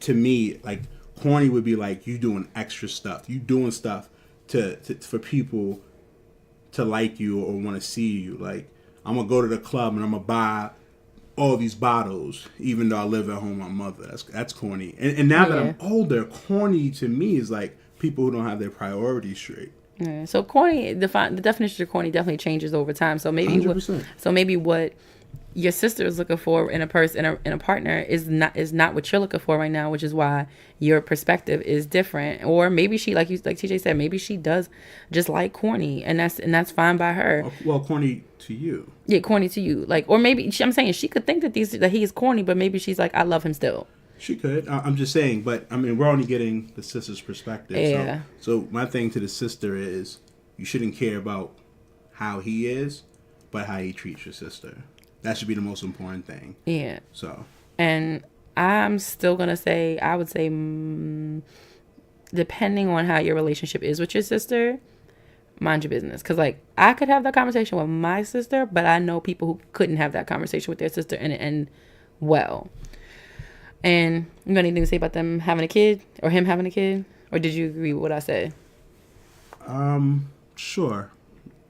to me, like corny would be like you doing extra stuff, you doing stuff to for people to like you or want to see you. Like I'm gonna go to the club and I'm gonna buy all these bottles, even though I live at home with my mother. That's corny. And now that I'm older, corny to me is like people who don't have their priorities straight. Yeah. So corny, the definition of corny definitely changes over time. So maybe 100%. What your sister is looking for in a person in a partner is not what you're looking for right now, which is why your perspective is different. Or maybe she, like TJ said, maybe she does just like corny, and that's fine by her. Well, corny to you. Yeah, corny to you. Like, or maybe I'm saying she could think that he is corny, but maybe she's like, I love him still. She could. I'm just saying, but I mean, we're only getting the sister's perspective. Yeah. So my thing to the sister is, you shouldn't care about how he is, but how he treats your sister. That should be the most important thing. Yeah. So. And I'm still gonna say, I would say, depending on how your relationship is with your sister, mind your business. Because like I could have that conversation with my sister, but I know people who couldn't have that conversation with their sister and it end well. And you got anything to say about them having a kid or him having a kid? Or did you agree with what I said? Sure.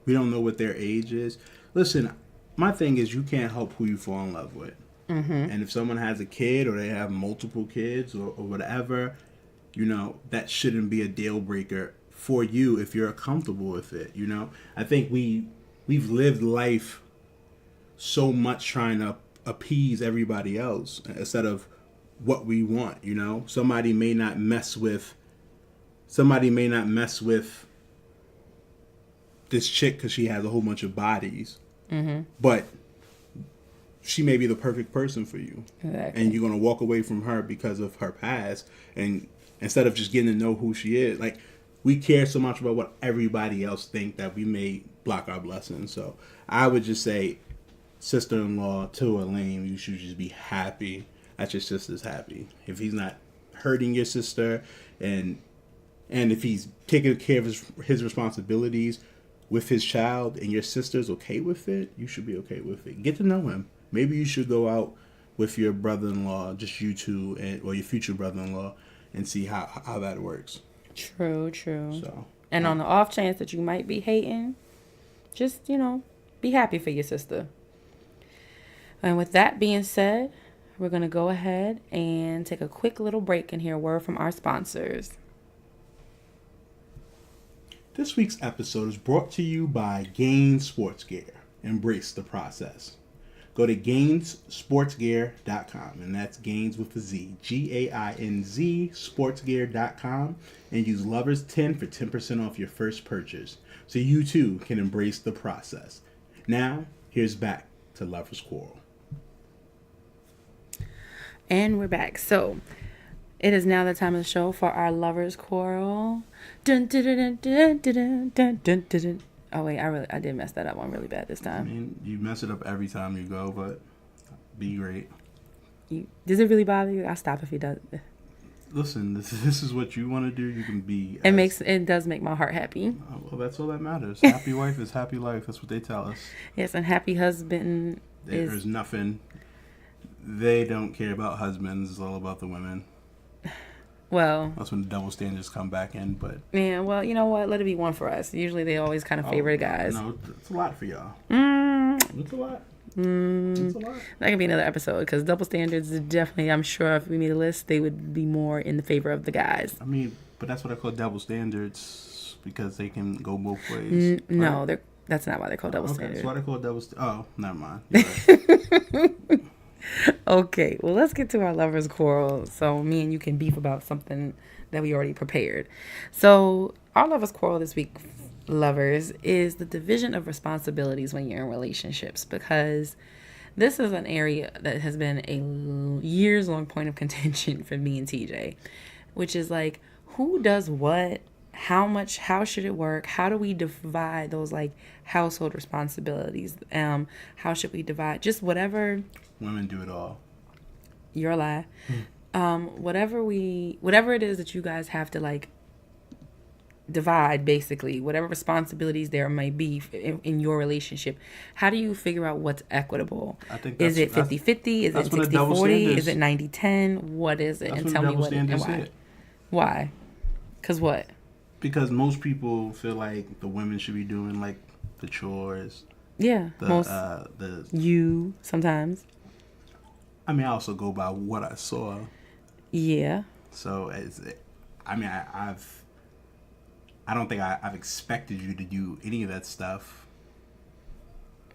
We don't know what their age is. Listen, my thing is you can't help who you fall in love with. Mm-hmm. And if someone has a kid or they have multiple kids or whatever, that shouldn't be a deal breaker for you if you're comfortable with it, I think we've lived life so much trying to appease everybody else instead of what we want, somebody may not mess with this chick because she has a whole bunch of bodies, mm-hmm. but she may be the perfect person for you. Exactly. And you're going to walk away from her because of her past, and instead of just getting to know who she is. Like, we care so much about what everybody else think that we may block our blessings. So I would just say, sister-in-law to a lame, you should just be happy that your sister's happy. If he's not hurting your sister, and if he's taking care of his responsibilities with his child, and your sister's okay with it, you should be okay with it. Get to know him. Maybe you should go out with your brother-in-law, just you two, or your future brother-in-law, and see how that works. True. So, and on the off chance that you might be hating, just, be happy for your sister. And with that being said, we're going to go ahead and take a quick little break and hear a word from our sponsors. This week's episode is brought to you by Gainz Sports Gear. Embrace the process. Go to GainzSportsGear.com, and that's Gainz with a Z, Gainz sportsgear.com, and use Lovers10 for 10% off your first purchase, so you too can embrace the process. Now, here's back to Lovers Quarrel. And we're back. So, it is now the time of the show for our Lovers Quarrel. Dun, dun, dun, dun, dun, dun, dun, dun, dun. Oh wait, I did mess that up one really bad this time. I mean, you mess it up every time you go, but be great. Does it really bother you? I'll stop if he does. Listen, this is what you want to do. You can be. It does make my heart happy. Well, that's all that matters. Happy wife is happy life. That's what they tell us. Yes, and happy husband. There's nothing. They don't care about husbands. It's all about the women. Well, that's when the double standards come back in, but yeah, well, you know what? Let it be one for us. Usually, they always kind of favor the guys. No, it's a lot for y'all. It's a lot. It's a lot. That could be another episode because double standards is definitely. I'm sure if we made a list, they would be more in the favor of the guys. I mean, but that's what I call double standards because they can go both ways. No, that's not why they're called double standards. That's why they call double. Oh, never mind. You're right. Okay, well, let's get to our Lovers Quarrel so me and you can beef about something that we already prepared. So our Lovers Quarrel this week, lovers, is the division of responsibilities when you're in relationships, because this is an area that has been a years long point of contention for me and TJ, which is like, who does what, how much, how should it work, how do we divide those like household responsibilities, how should we divide just whatever. Women do it all. You're a lie. Whatever it is that you guys have to like divide, basically whatever responsibilities there may be in your relationship, how do you figure out what's equitable? I think is it 50-50? Is it 60-40? Is it 90-10? What is it? That's and tell me what and why. Hit. Why? Because what? Because most people feel like the women should be doing like the chores. Yeah, you sometimes. I mean, I also go by what I saw. Yeah. So I don't think I've expected you to do any of that stuff.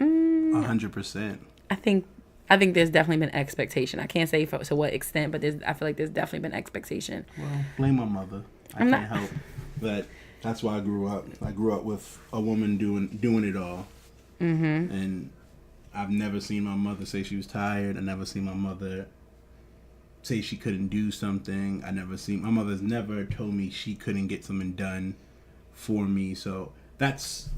100%. I think there's definitely been expectation. I can't say to what extent, but I feel like there's definitely been expectation. Well, blame my mother. I can't help. But that's why I grew up. I grew up with a woman doing it all. Mm-hmm. And I've never seen my mother say she was tired. I never seen my mother say she couldn't do something. My mother's never told me she couldn't get something done for me. So that's,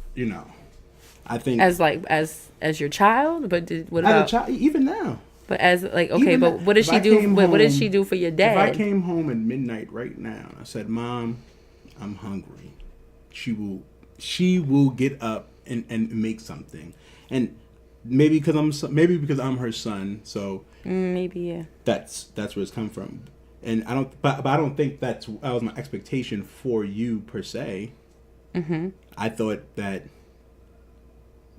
I think as your child, but what about as a child, even now? But as like, okay, but what did she do? What did she do for your dad? If I came home at midnight right now, I said, "Mom, I'm hungry." She will get up and make something, and maybe because I'm her son, so maybe yeah. That's where it's come from, and I don't think that was my expectation for you per se. Mm-hmm. I thought that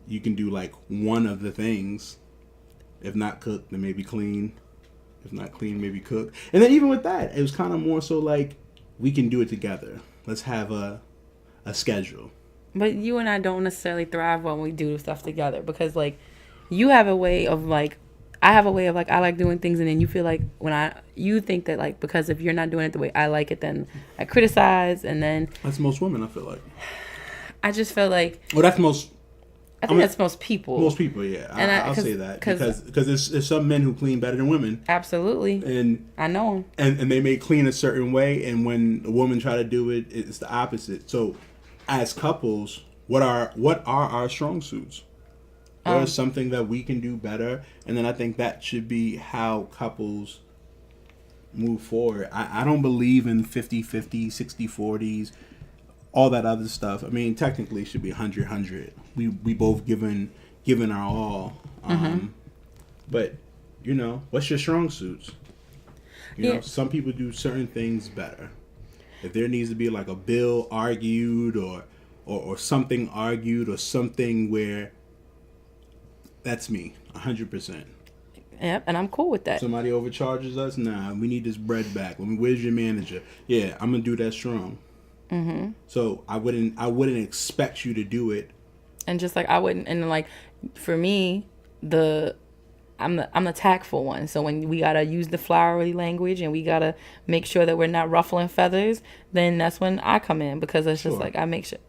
you can do like one of the things. If not cook, then maybe clean. If not clean, maybe cook. And then even with that, it was kind of more so like, we can do it together. Let's have a schedule. But you and I don't necessarily thrive when we do stuff together, because like, you have a way of like, I have a way of like, I like doing things, and then you feel like you think that like, because if you're not doing it the way I like it, then I criticize, and then that's most women. I feel like. I just feel like. Well, that's most. I think that's most people. Most people, yeah. I'll say that because there's some men who clean better than women. Absolutely. And I know. And they may clean a certain way, and when a woman try to do it, it's the opposite. So, as couples, what are our strong suits? What is something that we can do better? And then I think that should be how couples move forward. I don't believe in 50-50, 60-40s. All that other stuff. I mean, technically, it should be 100-100. We both given our all. But what's your strong suits? You know, some people do certain things better. If there needs to be like a bill argued or something argued or something where, that's me, 100%. Yep, and I'm cool with that. Somebody overcharges us. Nah, we need this bread back. Where's your manager? Yeah, I'm gonna do that strong. Mm-hmm. So I wouldn't expect you to do it, and just like I wouldn't, and like for me, I'm the tactful one. So when we gotta use the flowery language and we gotta make sure that we're not ruffling feathers, then that's when I come in, because it's just like I make sure.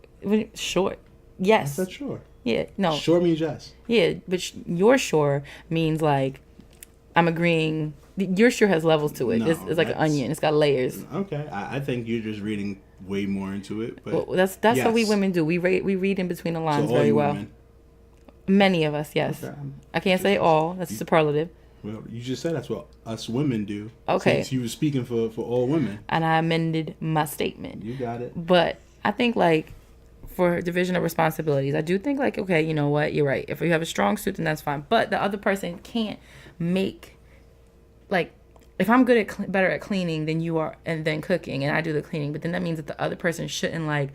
Sure, yes. I said sure. Yeah, no. Sure means yes. Yeah, but your sure means like I'm agreeing. Your sure has levels to it. No, it's like an onion. It's got layers. Okay, I think you're just reading way more into it. But well, that's what we women do. We read in between the lines very well. Women? Many of us, yes. Okay. I can't say all. That's superlative. Well, you just said that's what us women do. Okay. So you were speaking for all women. And I amended my statement. You got it. But I think like for division of responsibilities, I do think like, okay, you know what? You're right. If you have a strong suit, then that's fine. But the other person can't make, like, if I'm better at cleaning than you are, and then cooking, and I do the cleaning, but then that means that the other person shouldn't like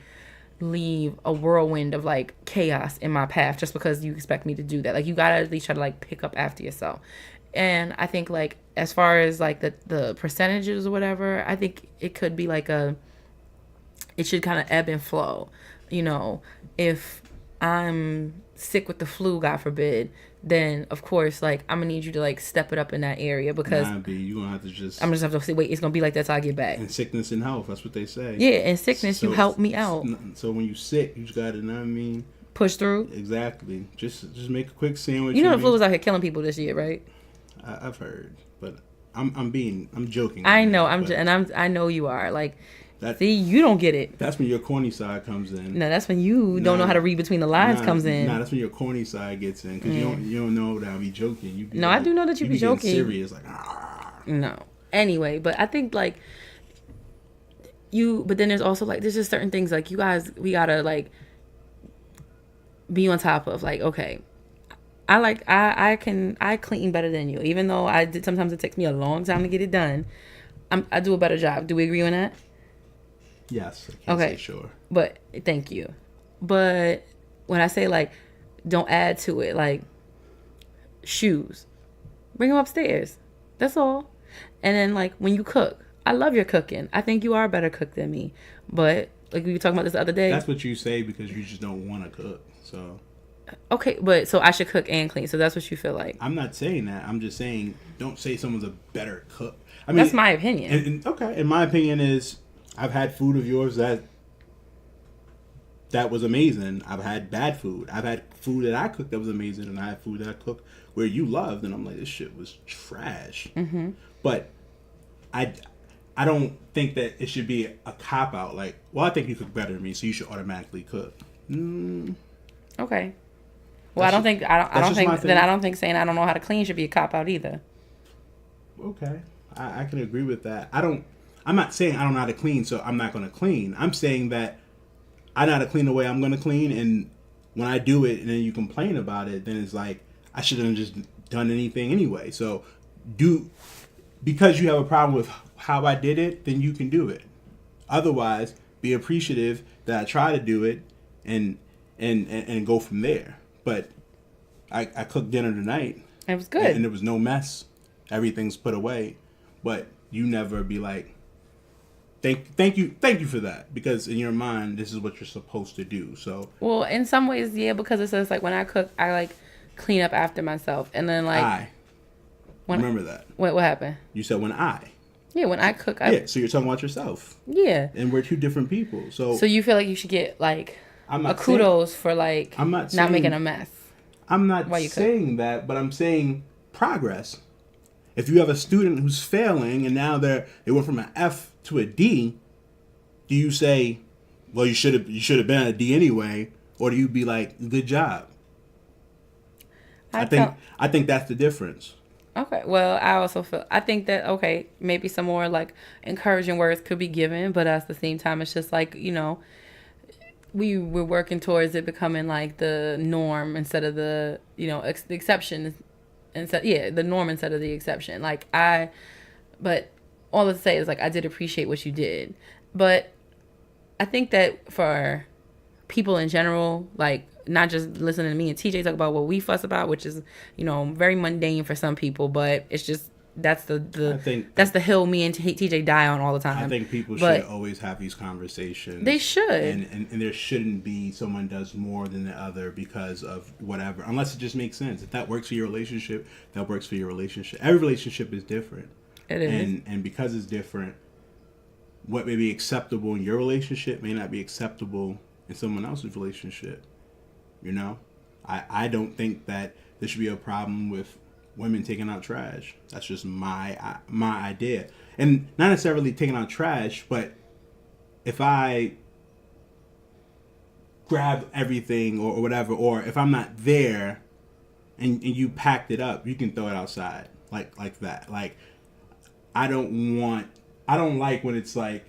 leave a whirlwind of like chaos in my path just because you expect me to do that. Like, you gotta at least try to like pick up after yourself. And I think like as far as like the percentages or whatever, I think it could be like it should kind of ebb and flow. You know, if I'm sick with the flu, God forbid, then of course, like, I'm gonna need you to like step it up in that area, because you're gonna have to just. I'm just have to say, wait, it's gonna be like that till I get back. And sickness and health, that's what they say. Yeah, in sickness, you help me out. So when you sick, you just gotta, you know what I mean, push through. Exactly. Just make a quick sandwich. You know the flu was out here killing people this year, right? I've heard, but I'm joking. I know. I know you are. Like, see, you don't get it. That's when your corny side comes in. No, that's when you don't know how to read between the lines comes in. Nah, that's when your corny side gets in because you don't know that I be joking. You be no, like, I do know that you be joking. Serious, like No. Anyway, but I think like but then there's also like there's just certain things like you guys we gotta like be on top of. Like, okay, I clean better than you, even though sometimes it takes me a long time to get it done. I do a better job. Do we agree on that? Yes. I can't say sure. But thank you. But when I say like don't add to it, like shoes, bring them upstairs. That's all. And then like when you cook, I love your cooking. I think you are a better cook than me. But like we were talking about this the other day. That's what you say because you just don't want to cook. So okay, but so I should cook and clean. So that's what you feel like. I'm not saying that. I'm just saying don't say someone's a better cook. I mean, that's my opinion. And my opinion is I've had food of yours that was amazing. I've had bad food. I've had food that I cooked that was amazing, and I had food that I cooked where you loved, and I'm like, this shit was trash. Mm-hmm. But I don't think that it should be a cop out. Like, well, I think you cook better than me, so you should automatically cook. Okay. Well, I don't think saying I don't know how to clean should be a cop out either. Okay, I can agree with that. I'm not saying I don't know how to clean, so I'm not going to clean. I'm saying that I know how to clean the way I'm going to clean, and when I do it and then you complain about it, then it's like I shouldn't have just done anything anyway. So because you have a problem with how I did it, then you can do it. Otherwise, be appreciative that I try to do it and go from there. But I cooked dinner tonight. It was good. And there was no mess. Everything's put away. But you never be like, thank you for that, because in your mind this is what you're supposed to do. So well, in some ways, yeah, because it says like when I cook, I like clean up after myself, and then like remember that. What happened? You said when I. Yeah, when I cook, so you're talking about yourself. Yeah. And we're two different people. So you feel like you should get like kudos for like not making a mess. I'm not saying that, but I'm saying progress. If you have a student who's failing and now they went from an F to a D, do you say, well, you should have been at a D anyway, or do you be like, good job? I think that's the difference. Okay. Well, I think that maybe some more like encouraging words could be given, but at the same time, it's just like, you know, we're working towards it becoming like the norm instead of the, you know, the exception. The norm instead of the exception. But all to say is like I did appreciate what you did, but I think that for people in general, like not just listening to me and TJ talk about what we fuss about, which is, you know, very mundane for some people, but it's just that's the hill me and TJ die on all the time. I think people should always have these conversations. They should, and there shouldn't be someone does more than the other because of whatever, unless it just makes sense. If that works for your relationship, that works for your relationship. Every relationship is different. It is, and because it's different, what may be acceptable in your relationship may not be acceptable in someone else's relationship. You know, I don't think that there should be a problem with women taking out trash. That's just my idea, and not necessarily taking out trash, but if I grab everything or whatever, or if I'm not there and you packed it up, you can throw it outside like that. Like I don't like when it's like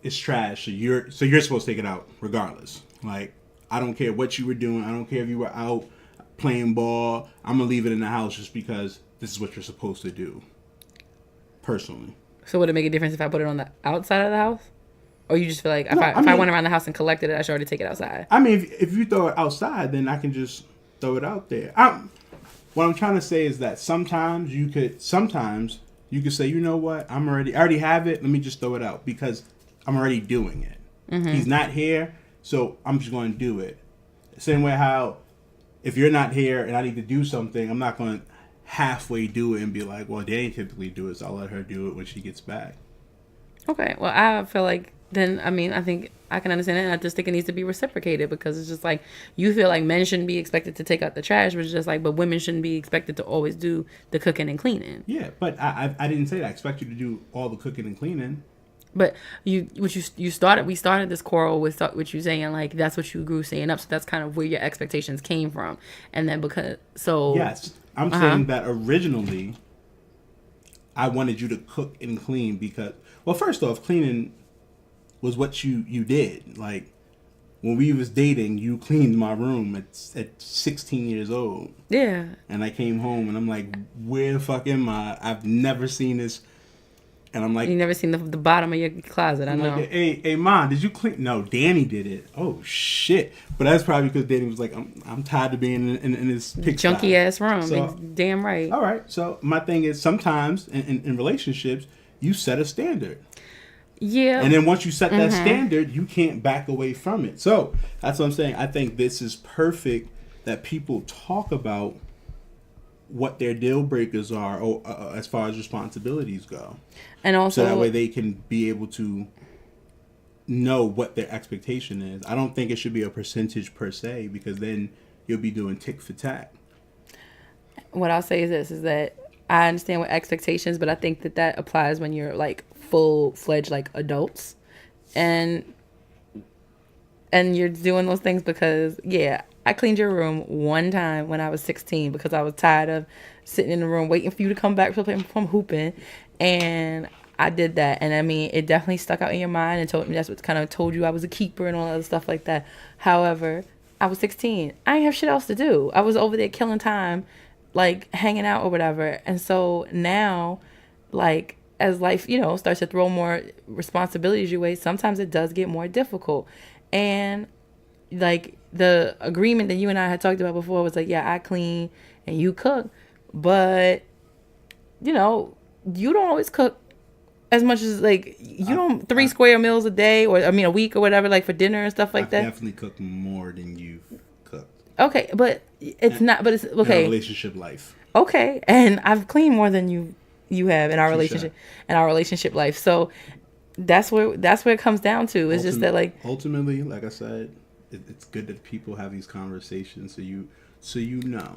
it's trash, so you're supposed to take it out regardless. Like I don't care what you were doing. I don't care if you were out playing ball. I'm gonna leave it in the house just because this is what you're supposed to do. Personally. So would it make a difference if I put it on the outside of the house, or you just feel like if I went around the house and collected it, I should already take it outside? I mean, if you throw it outside, then I can just throw it out there. What I'm trying to say is that sometimes you could say, you know what, I already have it. Let me just throw it out because I'm already doing it. Mm-hmm. He's not here, so I'm just going to do it. Same way how if you're not here and I need to do something, I'm not going to halfway do it and be like, well, Dani typically do it, so I'll let her do it when she gets back. Okay. Well, I feel like then I mean, I think I can understand that. And I just think it needs to be reciprocated, because it's just like you feel like men shouldn't be expected to take out the trash, but it's just like, but women shouldn't be expected to always do the cooking and cleaning. Yeah, but I didn't say that. I expect you to do all the cooking and cleaning. But you started, we started this quarrel with what you saying, like that's what you grew saying up, so that's kind of where your expectations came from, and then because so Yes, I'm saying that originally I wanted you to cook and clean because, well, first off, cleaning was what you did. Like when we was dating, you cleaned my room at 16 years old. Yeah. And I came home and I'm like, where the fuck am I? I've never seen this. And I'm like, You never seen the bottom of your closet, I know. like, hey, Mom, did you clean? No, Danny did it. Oh shit! But that's probably because Danny was like, I'm tired of being in this pigsty. Junky ass room. So, Damn right. all right. So my thing is, sometimes in relationships, you set a standard. Yeah. And then once you set that standard, you can't back away from it. So that's what I'm saying. I think this is perfect that people talk about what their deal breakers are, or as far as responsibilities go. And also, So that way they can be able to know what their expectation is. I don't think it should be a percentage per se, because then you'll be doing tick for tack. what I'll say is this, is that I understand what expectations, but I think that applies when you're like full-fledged like adults, and you're doing those things because, yeah, I cleaned your room one time when I was 16 because I was tired of sitting in the room waiting for you to come back from hooping, and I did that. And I mean, it definitely stuck out in your mind and told me, that's what kind of told you I was a keeper and all that other stuff like that. However, I was 16. I didn't have shit else to do. I was over there killing time, like hanging out or whatever. And so now, like, as life, starts to throw more responsibilities your way, sometimes it does get more difficult. And like the agreement that you and I had talked about before was like, yeah, I clean and you cook, but you don't always cook as much as like you don't 3 square meals a day, or I mean a week or whatever, like for dinner and stuff like that. Definitely cook more than you've cooked. Okay, but it's not. But it's okay. In a relationship life. Okay, and I've cleaned more than you have in our relationship life. So that's where it comes down to. It's just that, like, ultimately, like I said, it's good that people have these conversations, so you know.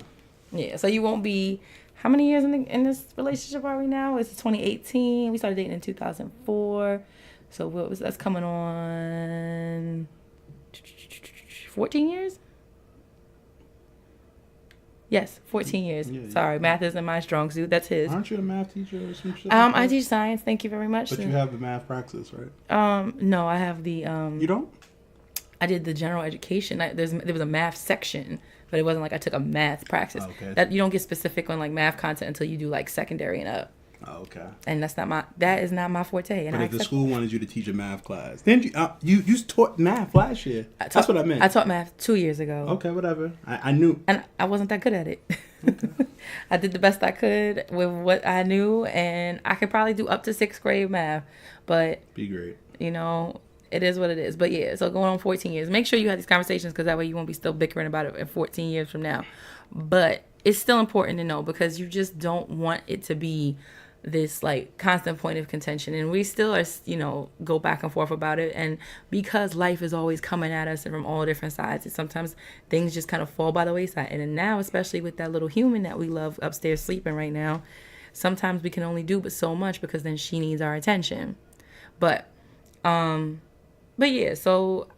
Yeah, so you won't be. How many years in this relationship are we now? It's 2018. We started dating in 2004. So that's coming on 14 years? Yes, 14 years. Yeah, sorry, math isn't my strong suit. That's his. Aren't you a math teacher or some shit? I teach science. Thank you very much. But you have the math praxis, right? No, I have the You don't? I did the general education. There was a math section, but it wasn't like I took a math praxis. Oh, okay. That you don't get specific on like math content until you do like secondary and up. Oh, okay. And that is not my forte. And but if the school wanted you to teach a math class, then you taught math last year. That's what I meant. I taught math 2 years ago. Okay, whatever. I knew. And I wasn't that good at it. Okay. I did the best I could with what I knew, and I could probably do up to 6th grade math. But be great. It is what it is. But yeah, so going on 14 years. Make sure you have these conversations, because that way you won't be still bickering about it in 14 years from now. But it's still important to know, because you just don't want it to be this like constant point of contention. And we still are, go back and forth about it. And because life is always coming at us from all different sides, and sometimes things just kind of fall by the wayside. And then now, especially with that little human that we love upstairs sleeping right now, sometimes we can only do but so much, because then she needs our attention. But yeah, so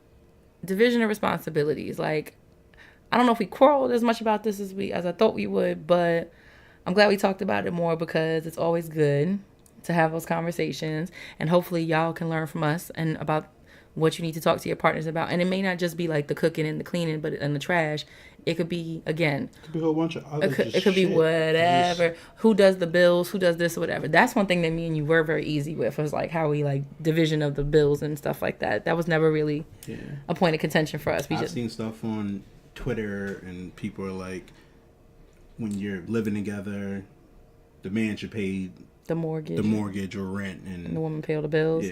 division of responsibilities. Like, I don't know if we quarreled as much about this as I thought we would, but I'm glad we talked about it more, because it's always good to have those conversations, and hopefully y'all can learn from us and about what you need to talk to your partners about. And it may not just be like the cooking and the cleaning, but and the trash. It could be, again, it could be a whole bunch of other it could be whatever. Who does the bills? Who does this or whatever? That's one thing that me and you were very easy with. It was like how we like division of the bills and stuff like that. That was never really a point of contention for us. I've seen stuff on Twitter, and people are like, when you're living together, the man should pay the mortgage or rent, and the woman pay all the bills.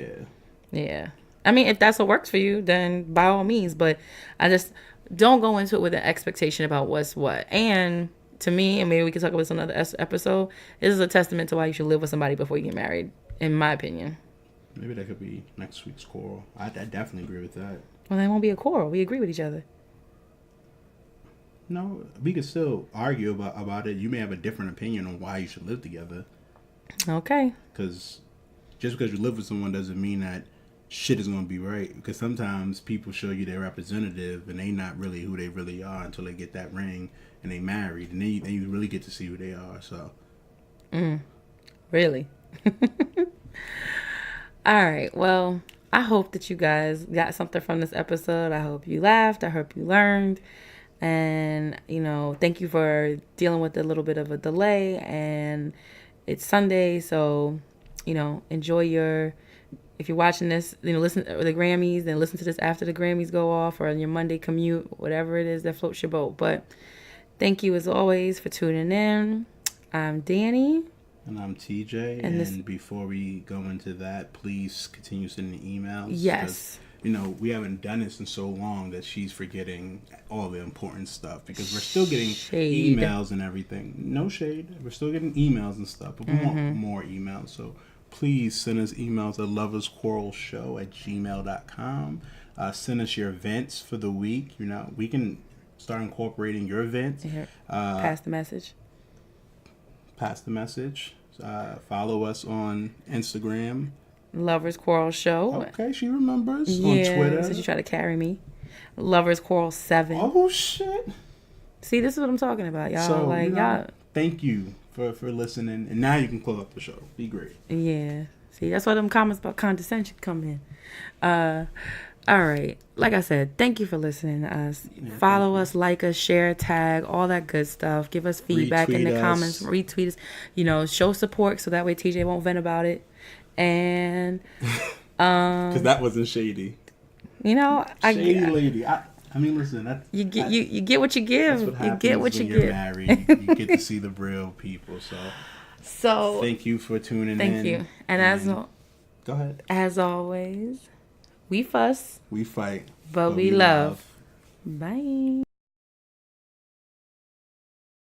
Yeah. I mean, if that's what works for you, then by all means. But I just don't go into it with an expectation about what's what. And to me, and maybe we can talk about this on another episode, this is a testament to why you should live with somebody before you get married, in my opinion. Maybe that could be next week's quarrel. I definitely agree with that. Well, there won't be a quarrel. We agree with each other. No, we could still argue about it. You may have a different opinion on why you should live together. Okay. Because just because you live with someone doesn't mean that shit is going to be right. Because sometimes people show you their representative and they not really who they really are until they get that ring and they married. And then you really get to see who they are. So. Really? All right. Well, I hope that you guys got something from this episode. I hope you laughed. I hope you learned. And, thank you for dealing with a little bit of a delay. And it's Sunday, so, enjoy if you're watching this, listen to the Grammys, then listen to this after the Grammys go off or on your Monday commute, whatever it is that floats your boat. But thank you, as always, for tuning in. I'm Dani. And I'm TJ. And before we go into that, please continue sending emails. Yes. We haven't done this in so long that she's forgetting all the important stuff because we're still getting emails and everything. No shade. We're still getting emails and stuff, but we want more emails. So please send us emails at loversquarrelshow@gmail.com. Send us your events for the week. We can start incorporating your events. Pass the message. Follow us on Instagram. Lovers Quarrel Show. Okay, she remembers. On Twitter. So you try to carry me. Lovers Quarrel 7. Oh shit. See, this is what I'm talking about, y'all. So, y'all. Thank you for listening. And now you can close up the show. Be great. Yeah. See, that's why them comments about condescension come in. All right. Like I said, thank you for listening to us. Follow us, like us, share, tag, all that good stuff. Give us feedback in the comments. Retweet us. Show support so that way TJ won't vent about it. And because that wasn't shady. Shady lady. I mean, listen. You get what you give. That's what happens you get what when you you're get. married. You get to see the real people. So thank you for tuning in. Thank you. And go ahead. As always, we fuss. We fight. But we love. Bye.